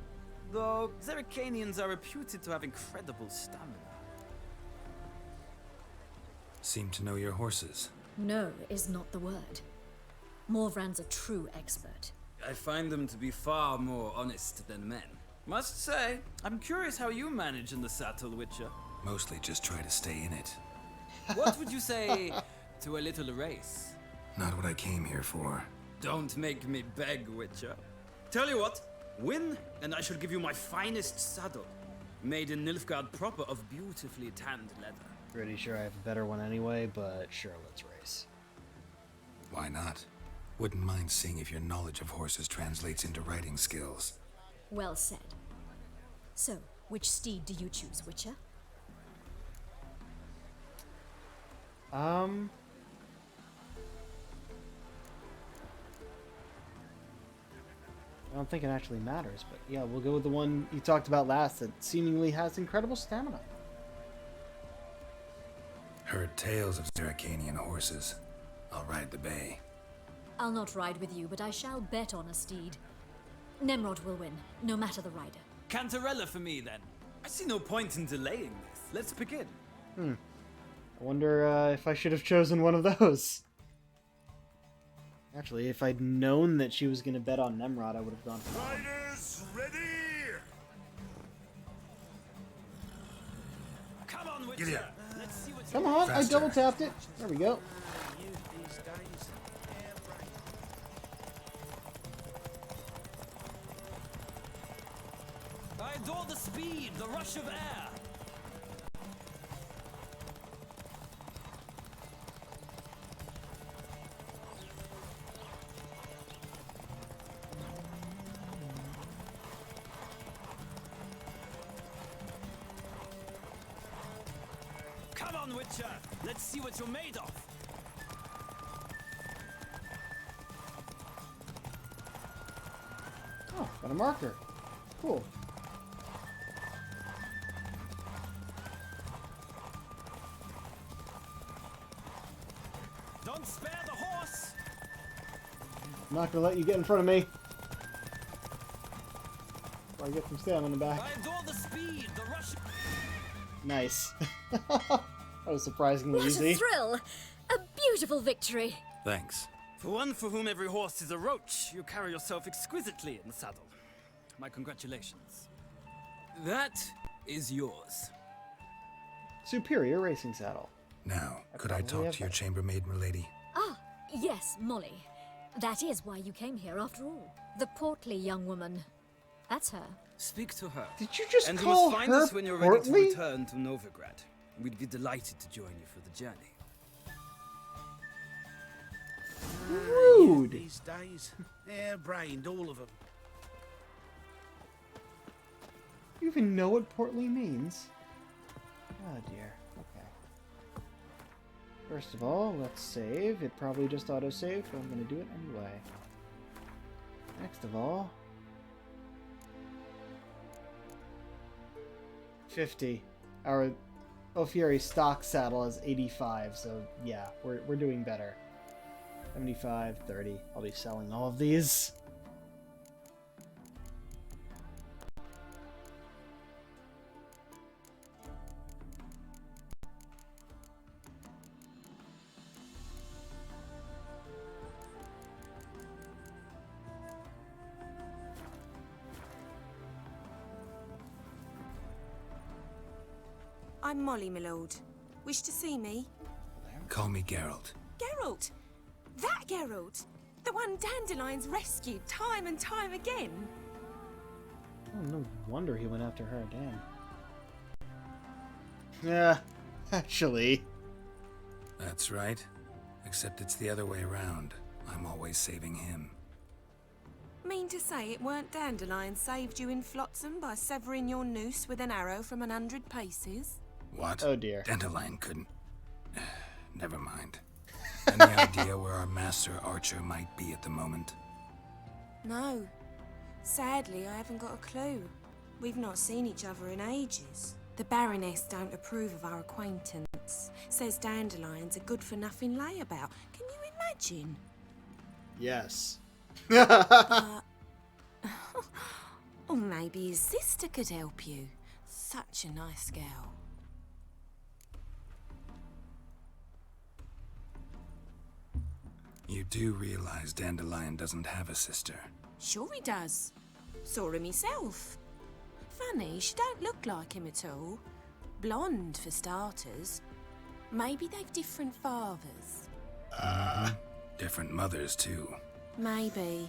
though Zerrikanians are reputed to have incredible stamina. Seem to know your horses. No is not the word. Morvran's a true expert. I find them to be far more honest than men. Must say, I'm curious how you manage in the saddle, Witcher. Mostly just try to stay in it. What would you say to a little race? Not what I came here for. Don't make me beg, Witcher. Tell you what, win, and I shall give you my finest saddle. Made in Nilfgaard proper of beautifully tanned leather. Pretty sure I have a better one anyway, but sure, let's race. Why not? Wouldn't mind seeing if your knowledge of horses translates into riding skills. Well said. So, which steed do you choose, Witcher? I don't think it actually matters, but yeah, we'll go with the one you talked about last that seemingly has incredible stamina. Heard tales of Zerrikanian horses. I'll ride the Bay. I'll not ride with you, but I shall bet on a steed. Nemrod will win, no matter the rider. Cantarella for me, then. I see no point in delaying this. Let's begin. I wonder if I should have chosen one of those. Actually, if I'd known that she was going to bet on Nemrod, I would have gone for that. Riders, ready! Come on, Witcher. Giddy up. Let's see what Come on, Faster. I double tapped it. There we go. I adore the speed, the rush of air. Come on, Witcher. Let's see what you're made of. Oh, got a marker. Cool. Don't spare the horse. I'm not gonna let you get in front of me. Or I get some stamina back. I adore the speed, the rush. Nice. That was surprisingly What easy. a thrill! A beautiful victory! Thanks. For one for whom every horse is a roach, you carry yourself exquisitely in the saddle. My congratulations. That is yours. Superior racing saddle. Now, could I probably talk have to your that. chambermaid, milady? Ah, yes, Molly. That is why you came here after all. The portly young woman. That's her. Speak to her. Did you just and you call must find her us when you're ready to portly? return to Novigrad. We'd be delighted to join you for the journey. Rude. These days, hair-brained, all of them. You even know what portly means? Oh dear. Okay. First of all, let's save. It probably just auto-saved, but I'm going to do it anyway. Next of all... 50. Our Ofieri stock saddle is 85, so yeah, we're doing better. 75, 30. I'll be selling all of these. I'm Molly, my lord. Wish to see me? Call me Geralt. Geralt! That Geralt! The one Dandelion's rescued time and time again. Oh, no wonder he went after her, damn. Yeah, actually. That's right. Except it's the other way around. I'm always saving him. Mean to say it weren't Dandelion saved you in Flotsam by severing your noose with an arrow from 100 paces? What? Oh dear. Dandelion couldn't... Never mind. Any idea where our master archer might be at the moment? No. Sadly, I haven't got a clue. We've not seen each other in ages. The Baroness don't approve of our acquaintance. Says Dandelion's a good-for-nothing layabout. Can you imagine? Yes. Or maybe his sister could help you. Such a nice girl. You do realize Dandelion doesn't have a sister? Sure he does. Saw him himself. Funny, she don't look like him at all. Blonde, for starters. Maybe they've different fathers. Different mothers, too. Maybe.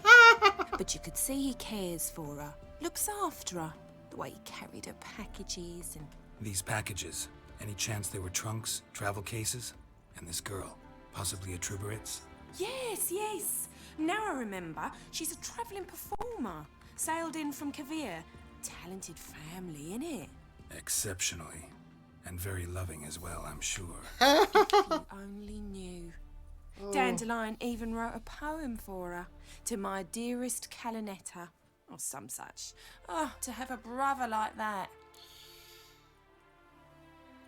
But you could see he cares for her. Looks after her. The way he carried her packages and... These packages, any chance they were trunks, travel cases? And this girl, possibly a Truberitz? Yes, yes. Now I remember. She's a travelling performer. Sailed in from Kavir. Talented family, innit? Exceptionally. And very loving as well, I'm sure. If you only knew. Dandelion even wrote a poem for her. To my dearest Calinetta. Or some such. Oh, to have a brother like that.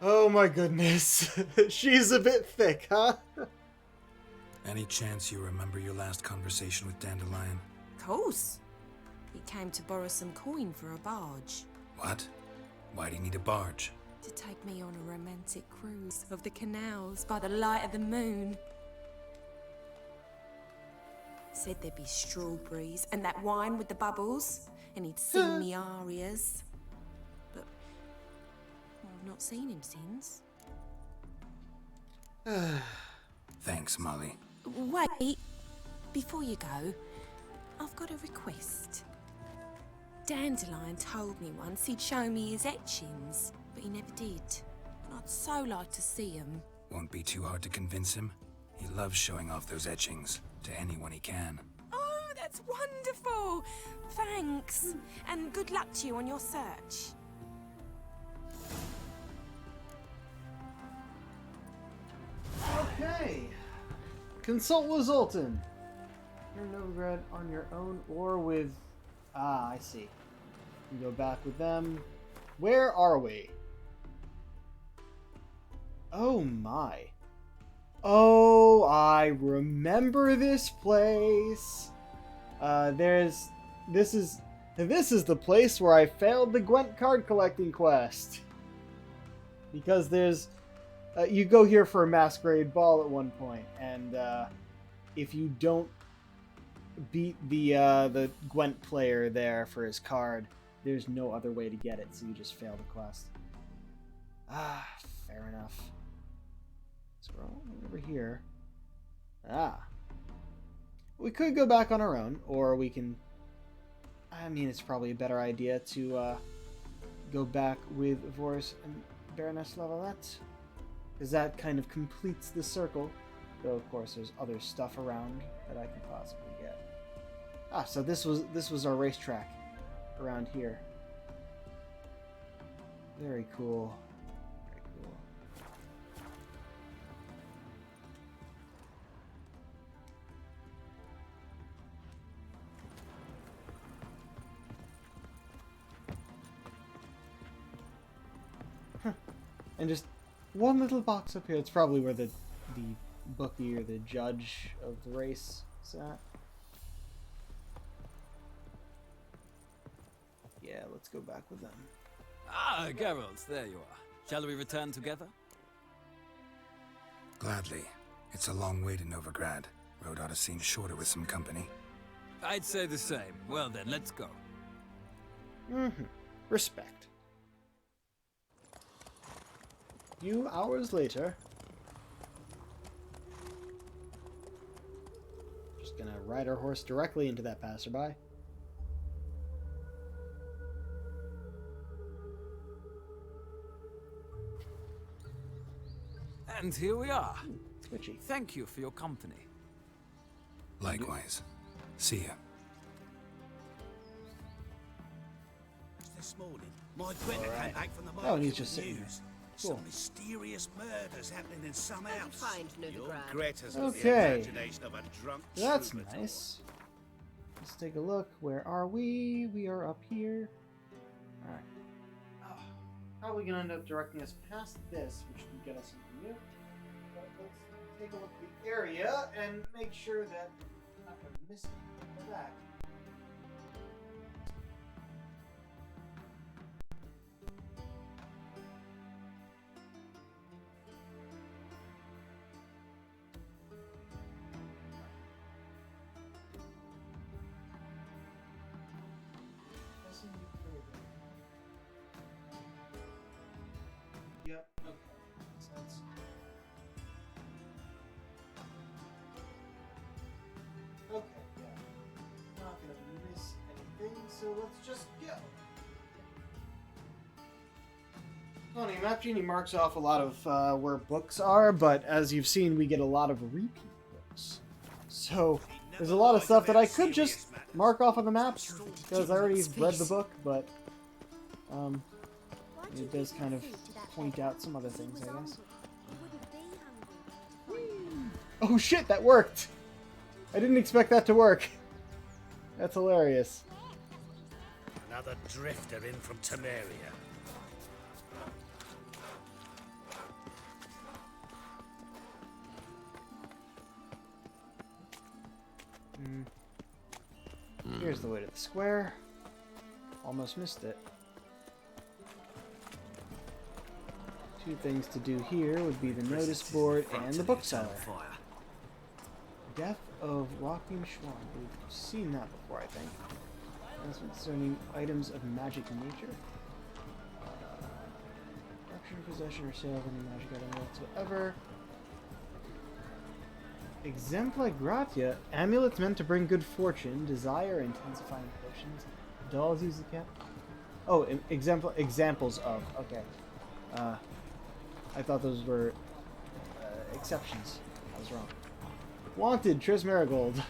Oh my goodness. She's a bit thick, huh? Any chance you remember your last conversation with Dandelion? Course. He came to borrow some coin for a barge. What? Why do you need a barge? To take me on a romantic cruise of the canals by the light of the moon. Said there'd be strawberries and that wine with the bubbles, and he'd sing me arias. But I've not seen him since. Thanks, Molly. Wait, before you go, I've got a request. Dandelion told me once he'd show me his etchings, but he never did. And I'd so like to see them. Won't be too hard to convince him. He loves showing off those etchings to anyone he can. Oh, that's wonderful! Thanks, and good luck to you on your search. Okay. Consult with Zoltan. You're in Novigrad on your own or with... Ah, I see. You go back with them. Where are we? Oh my. Oh, I remember this place. This is the place where I failed the Gwent card collecting quest. Because there's... you go here for a masquerade ball at one point, and if you don't beat the Gwent player there for his card, there's no other way to get it, so you just fail the quest. Ah, fair enough. So we're all over here. Ah. We could go back on our own, or we can... I mean, it's probably a better idea to go back with Voris and Baroness Lavalette, because that kind of completes the circle. Though, of course, there's other stuff around that I can possibly get. Ah, so this was our racetrack around here. Very cool. Very cool. Huh. And just one little box up here. It's probably where the bookie or the judge of the race is at. Yeah, let's go back with them. Ah, Geralt, there you are. Shall we return together? Gladly. It's a long way to Novigrad. Road ought to seem shorter with some company. I'd say the same. Well then, let's go. Mm-hmm. Respect. few hours later. Just gonna ride our horse directly into that passerby. And here we are. Twitchy. Thank you for your company. Likewise. See ya. This morning, my Greta came back from the market Oh, and he's with just sitting there. news. Cool. Some mysterious murders happening in some house. Find Your Novigrad. Greta's got Okay. the imagination of a drunk That's troubadour. nice. Let's take a look. Where are we? We are up here. Alright. Probably gonna end up directing us past this, which can get us something new. But let's take a look at the area and make sure that I'm not gonna miss anything for that. Yep. Okay. So that's... Okay, yeah. Not gonna miss anything, so let's just go. Funny, Map Genie marks off a lot of where books are, but as you've seen, we get a lot of repeat books. So there's a lot of stuff that I could just mark off on the map because I already read the book, but it does kind of point out some other things, I guess. Oh shit, that worked! I didn't expect that to work. That's hilarious. Another drifter in from Temeria. Here's the way to the square. Almost missed it. Two things to do here would be the notice board and the bookseller. Death of Joachim Schwan. We've seen that before, I think. That's concerning items of magic nature. Production, possession, or sale of any magic item whatsoever. Exempla gratia. Amulets meant to bring good fortune. Desire, intensifying potions. Dolls use the cap. Oh, examples of. Okay. I thought those were exceptions. I was wrong. Wanted, Triss Marigold.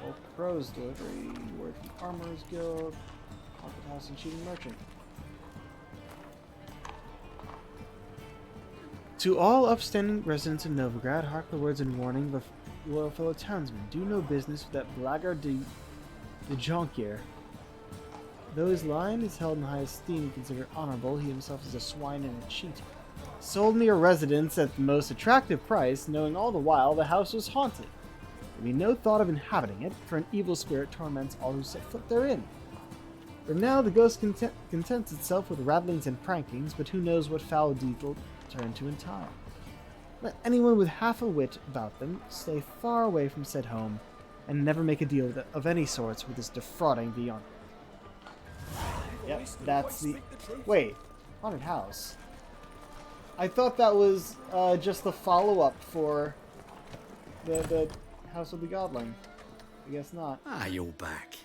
Oak Pros delivery. Word from Armorers Guild. Haunted House and Cheating Merchant. To all upstanding residents of Novigrad, hark the words and warning of a loyal fellow townsmen. Do no business with that blackguard de Jonquier. Though his line is held in high esteem and considered honorable, he himself is a swine and a cheat. Sold me a residence at the most attractive price, knowing all the while the house was haunted. There be no thought of inhabiting it, for an evil spirit torments all who set foot therein. For now the ghost contents itself with rattlings and prankings, but who knows what foul deed will turn to in time. Let anyone with half a wit about them stay far away from said home, and never make a deal of any sorts with this defrauding beyond. Yep, that's the... Wait, haunted house. I thought that was just the follow-up for the House of the Godling. I guess not. Ah, you're back.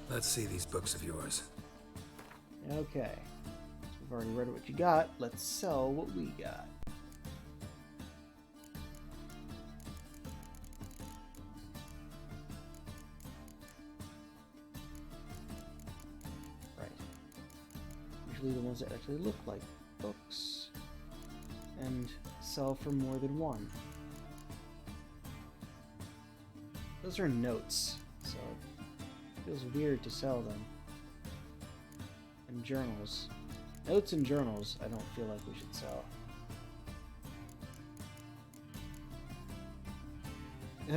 Let's see these books of yours. Okay. We've already read what you got. Let's sell what we got. Right. Usually the ones that actually look like books and sell for more than one. Those are notes, so it feels weird to sell them. And journals. Notes and journals, I don't feel like we should sell.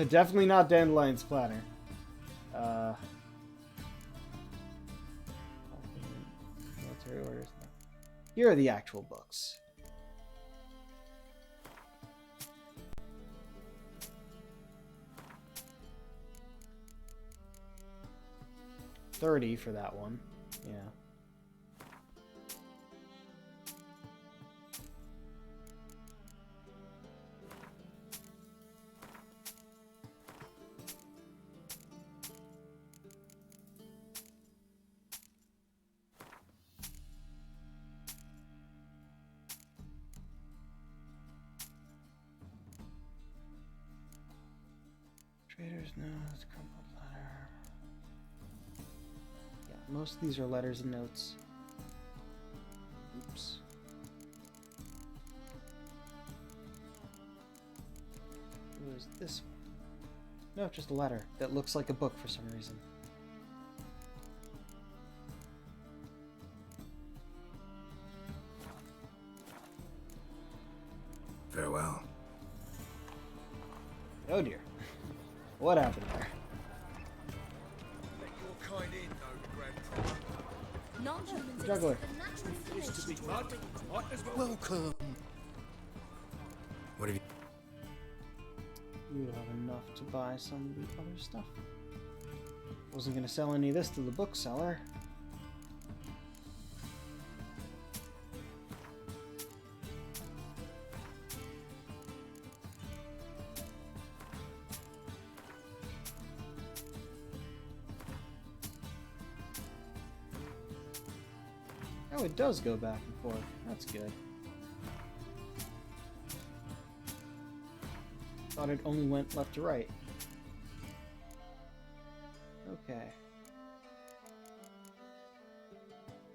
Definitely not Dandelion's Planner. Military orders. No. Here are the actual books. 30 for that one. Yeah. Trader's notes, crumpled letter. Yeah, most of these are letters and notes. Oops. Who is this one? No, just a letter that looks like a book for some reason. Farewell. Oh dear. What happened there? Juggler. Welcome. What have you... We will have enough to buy some of the other stuff. Wasn't gonna sell any of this to the bookseller. Oh, it does go back and forth. That's good. Thought it only went left to right. Okay.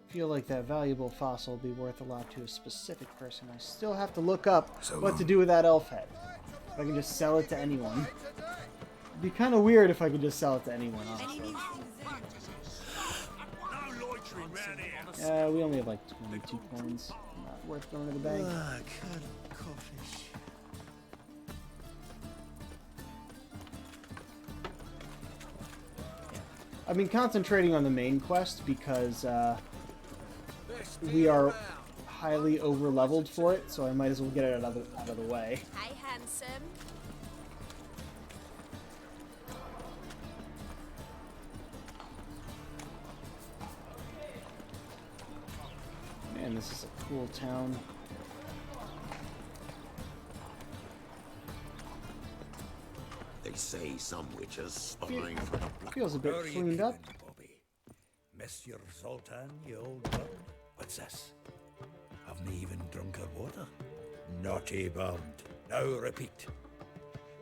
Feel like that valuable fossil will be worth a lot to a specific person. I still have to look up what to do with that elf head. If I can just sell it to anyone. It'd be kind of weird if I could just sell it to anyone, honestly. We only have like 22 coins. Not worth going to the bank. I've been concentrating on the main quest because we are highly over-leveled for it, so I might as well get it out of the way. Hi, handsome. Man, this is a cool town. They say some witches spying from the black. Feels a bit cleaned up. Monsieur Zoltan, you old bug. What's this? Haven't even drunk her water? Naughty bird. Now repeat.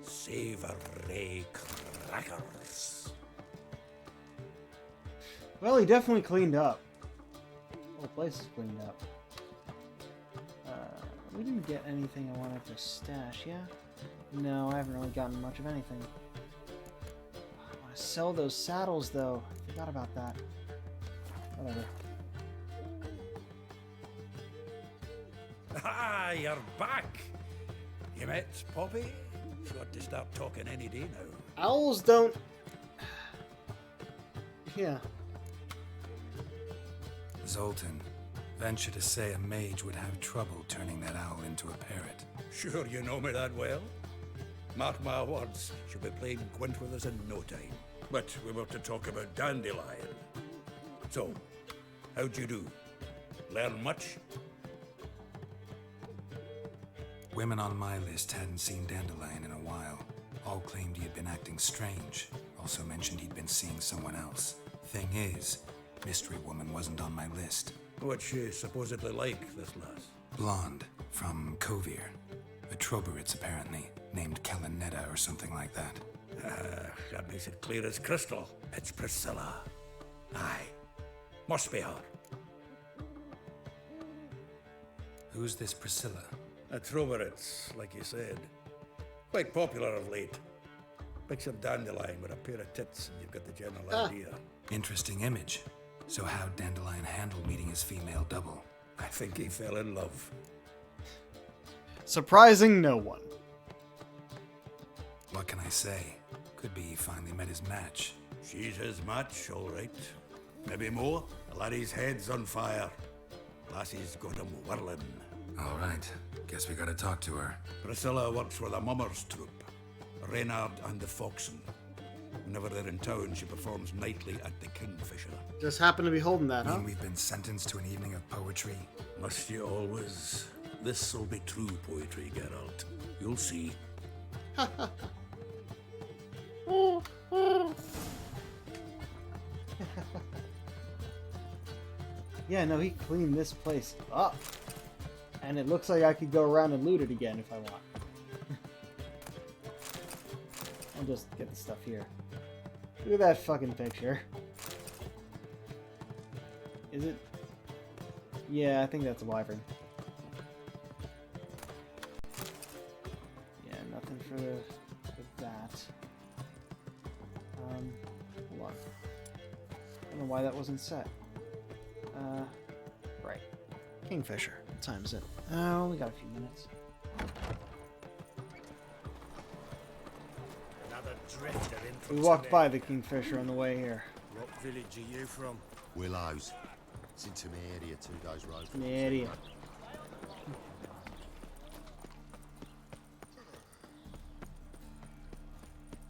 Savory crackers. Well, he definitely cleaned up. The whole place is cleaned up. We didn't get anything I wanted to stash, yeah? No, I haven't really gotten much of anything. I want to sell those saddles, though. I forgot about that. Whatever. Ah, you're back! You met Poppy? She ought to start talking any day now. Owls don't... Yeah. Zoltan, venture to say a mage would have trouble turning that owl into a parrot. Sure you know me that well? Mark my words, she'll be playing Gwent with us in no time. But we were to talk about Dandelion. So, how'd you do? Learn much? Women on my list hadn't seen Dandelion in a while. All claimed he had been acting strange. Also mentioned he'd been seeing someone else. Thing is, Mystery Woman wasn't on my list. What's she supposedly like, this lass? Blonde, from Kovir. A Troberitz, apparently, named Kellanetta or something like that. That makes it clear as crystal. It's Priscilla. Aye. Must be her. Who's this Priscilla? A Troberitz, like you said. Quite popular of late. Picture Dandelion with a pair of tits and you've got the general idea. Interesting image. So how'd Dandelion handle meeting his female double? I think he fell in love. Surprising no one. What can I say? Could be he finally met his match. She's his match, all right. Maybe more. The laddie's head's on fire. Lassie's got him whirling. All right. Guess we gotta talk to her. Priscilla works for the Mummers troupe. Reynard and the Foxen. Whenever they're in town, she performs nightly at the Kingfisher. Just happen to be holding that, huh? We've been sentenced to an evening of poetry. Must you always? This'll be true poetry, Geralt. You'll see. Yeah, no, he cleaned this place up. And it looks like I could go around and loot it again if I want. I'll just get the stuff here. Look at that fucking picture. Is it? Yeah, I think that's a wyvern. Yeah, nothing for that. Hold on. I don't know why that wasn't set. Right. Kingfisher. What time is it? Oh, we got a few minutes. Another drifter in from We walked by the Kingfisher on the way here. What village are you from? Willows. It's into my area, 2 days road. In the area.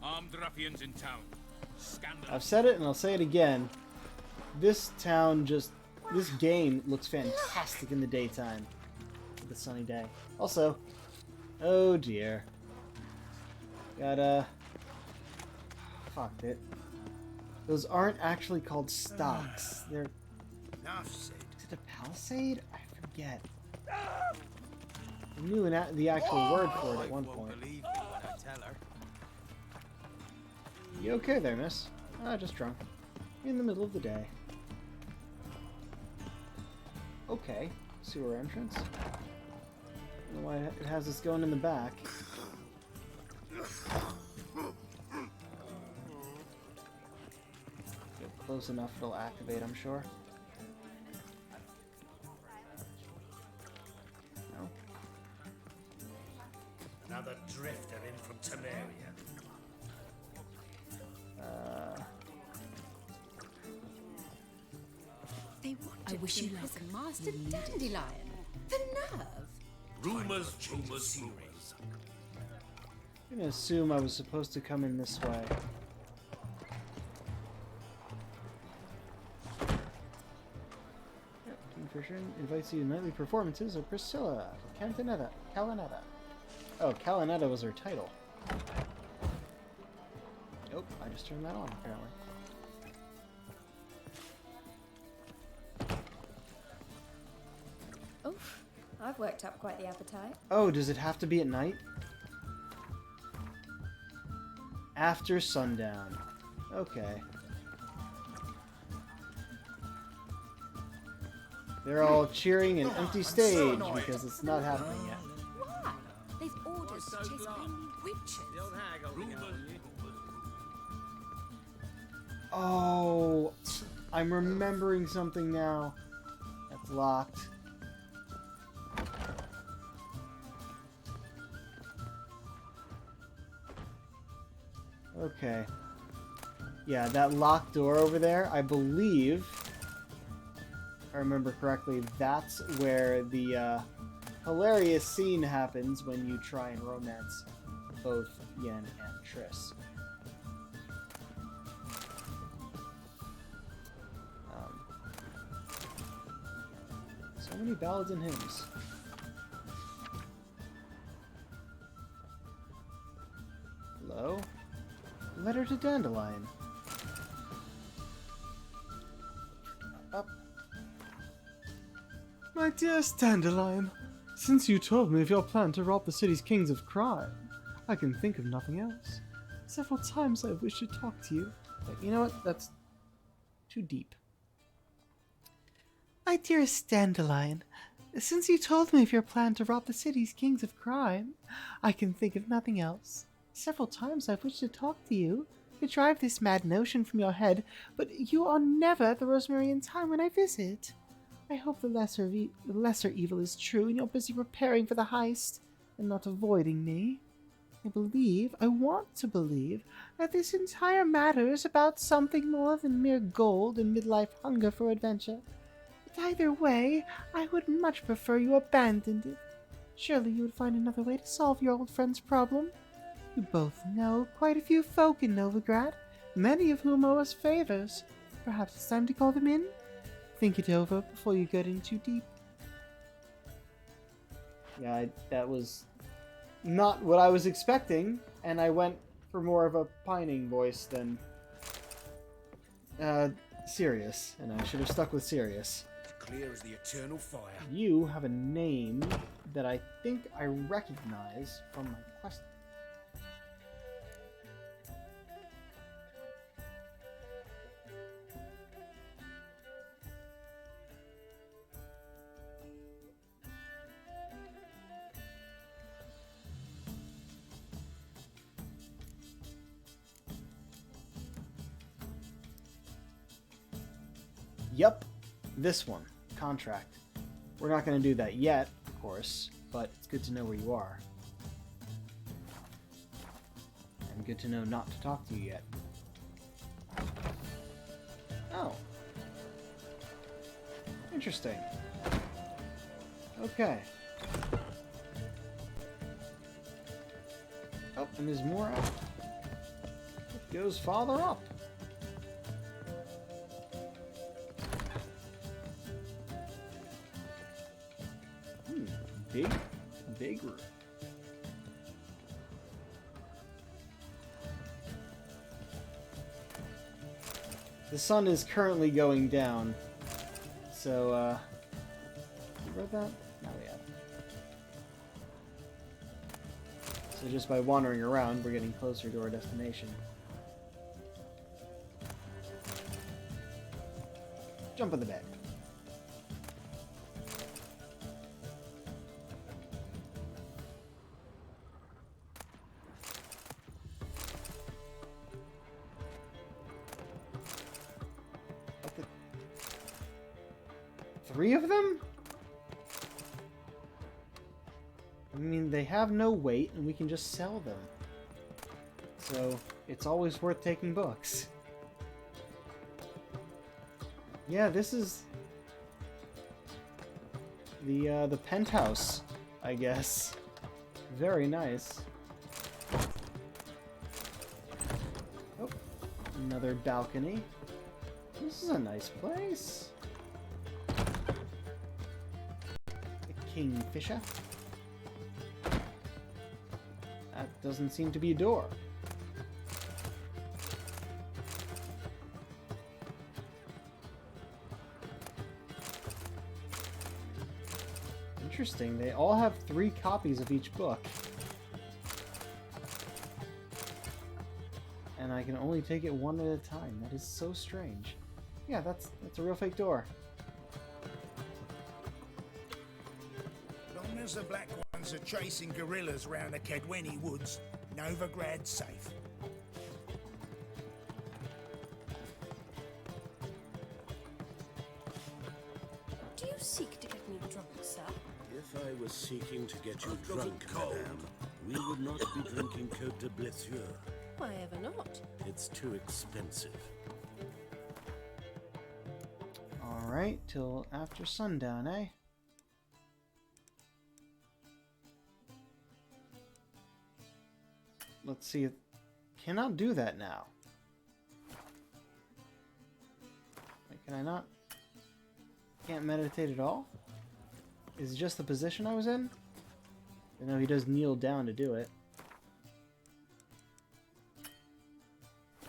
Armed ruffians in town. Scandal. I've said it and I'll say it again. This town just... This game looks fantastic in the daytime. With a sunny day. Also... Oh dear. Gotta... Fucked it. Those aren't actually called stocks. They're... Is it a palisade? I forget. I knew the actual word for it at one point. You okay there, miss? Just drunk. In the middle of the day. Okay. Sewer entrance. I don't know why it has us going in the back. Get close enough, it'll activate, I'm sure. No. Another drifter in from Temeria. They want I wish you luck. Master Dandelion. The nerve. Rumors. I'm gonna assume I was supposed to come in this way. Yep, Kingfisher invites you to nightly performances of Priscilla, Calanetta. Oh, Calanetta was her title. Nope, I just turned that on, apparently. Oof, I've worked up quite the appetite. Oh, does it have to be at night? After sundown. Okay. They're all cheering an empty stage because it's not happening yet. Why? They've orders to chase hanging witches. Oh, I'm remembering something now. That's locked. Okay. Yeah, that locked door over there, I believe, if I remember correctly, that's where the hilarious scene happens when you try and romance both Yen and Triss. So many ballads and hymns. Hello? Letter to Dandelion. Up. My dearest Dandelion, since you told me of your plan to rob the city's kings of crime, I can think of nothing else. Several times I've wished to talk to you. But you know what? That's too deep. My dearest Dandelion, since you told me of your plan to rob the city's kings of crime, I can think of nothing else. Several times I've wished to talk to you, to drive this mad notion from your head, but you are never at the Rosemary in time when I visit. I hope the lesser evil is true and you're busy preparing for the heist and not avoiding me. I want to believe, that this entire matter is about something more than mere gold and midlife hunger for adventure. But either way, I would much prefer you abandoned it. Surely you would find another way to solve your old friend's problem. You both know quite a few folk in Novigrad. many of whom owe us favors. Perhaps it's time to call them in? Think it over before you get in too deep. Yeah, that was not what I was expecting, and I went for more of a pining voice than Sirius, and I should have stuck with Sirius. Clear as the eternal fire. You have a name that I think I recognize from my quest. Yup, this one. Contract. We're not going to do that yet, of course, but it's good to know where you are. And good to know not to talk to you yet. Oh. Interesting. Okay. Oh, and there's more up. It goes farther up. Big room. The sun is currently going down, so, you read that? No, we haven't. So just by wandering around, we're getting closer to our destination. Jump in the bed. Three of them? I mean, they have no weight, and we can just sell them. So, it's always worth taking books. Yeah, this is the penthouse, I guess. Very nice. Oh, another balcony. This is a nice place. Kingfisher. That doesn't seem to be a door. Interesting, they all have 3 copies of each book. And I can only take it one at a time. That is so strange. Yeah, that's a real fake door. Long as the Black Ones are chasing guerrillas round the Kedweni woods, Novigrad's safe. Do you seek to get me drunk, sir? If I was seeking to get you drunk, madame, we would not be drinking Côte de Blessure. Why ever not? It's too expensive. Alright, till after sundown, eh? Let's see. Cannot do that now. Wait, can I not? Can't meditate at all? Is it just the position I was in? I know he does kneel down to do it.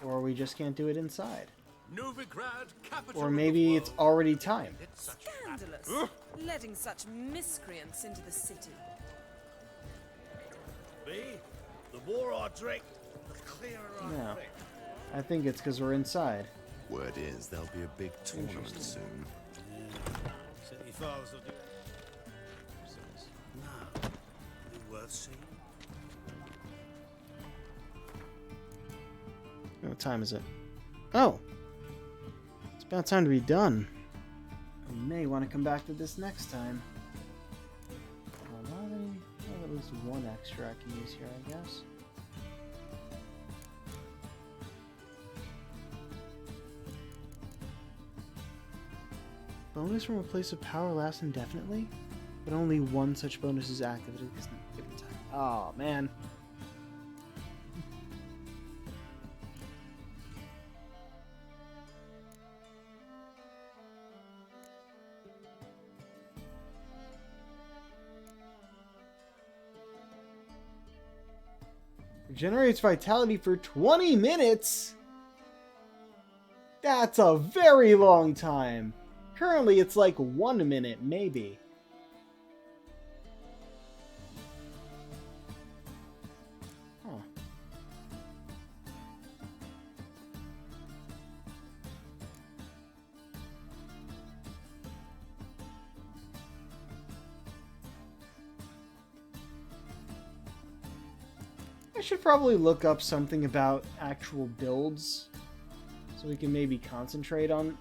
Or we just can't do it inside. Novigrad, capital Or maybe it's already time. Scandalous. Letting such miscreants into the city. Me? The more I drink, the clearer I No. think. I think it's because we're inside. Word is there'll be a big tournament soon. City fathers will do. No. Be worth seeing. What time is it? Oh! It's about time to be done. We may want to come back to this next time. Well, at least one extra I can use here, I guess. Bonus from a place of power lasts indefinitely, but only one such bonus is active at a given time. Oh, man. Regenerates vitality for 20 minutes? That's a very long time. Currently, it's like 1 minute, maybe. Huh. I should probably look up something about actual builds so we can maybe concentrate on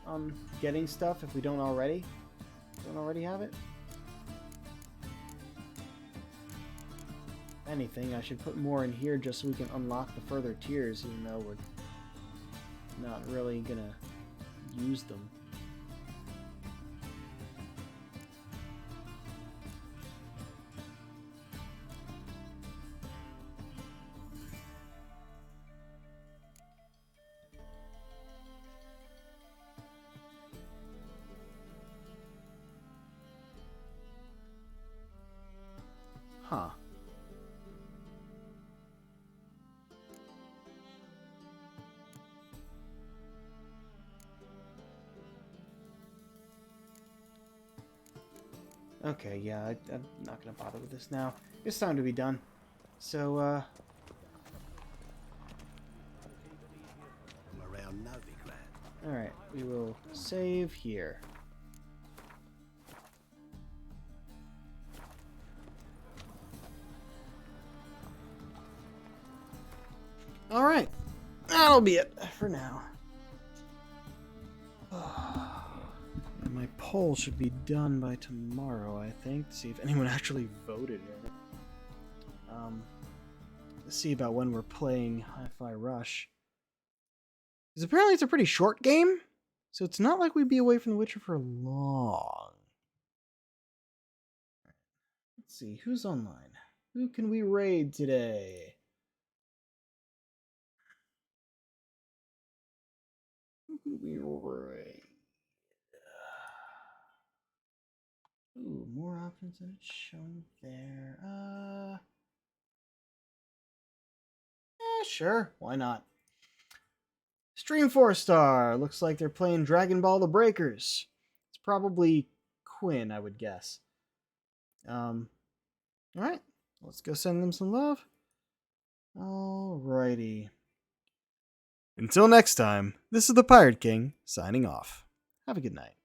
getting stuff if we don't already have it. If anything, I should put more in here just so we can unlock the further tiers, even though we're not really gonna use them. Huh. Okay, yeah, I'm not gonna bother with this now. It's time to be done. So, I'm around Novigrad. alright, we will save here. Alright, that'll be it for now. And my poll should be done by tomorrow, I think, to see if anyone actually voted. Let's see about when we're playing Hi-Fi Rush. Because apparently it's a pretty short game, so it's not like we'd be away from The Witcher for long. Let's see, who's online? Who can we raid today? We raid. Ooh, more options than it's shown there. Sure, why not? Stream 4-star. Looks like they're playing Dragon Ball The Breakers. It's probably Quinn, I would guess. Alright, let's go send them some love. Alrighty. Until next time, this is the Pirate King, signing off. Have a good night.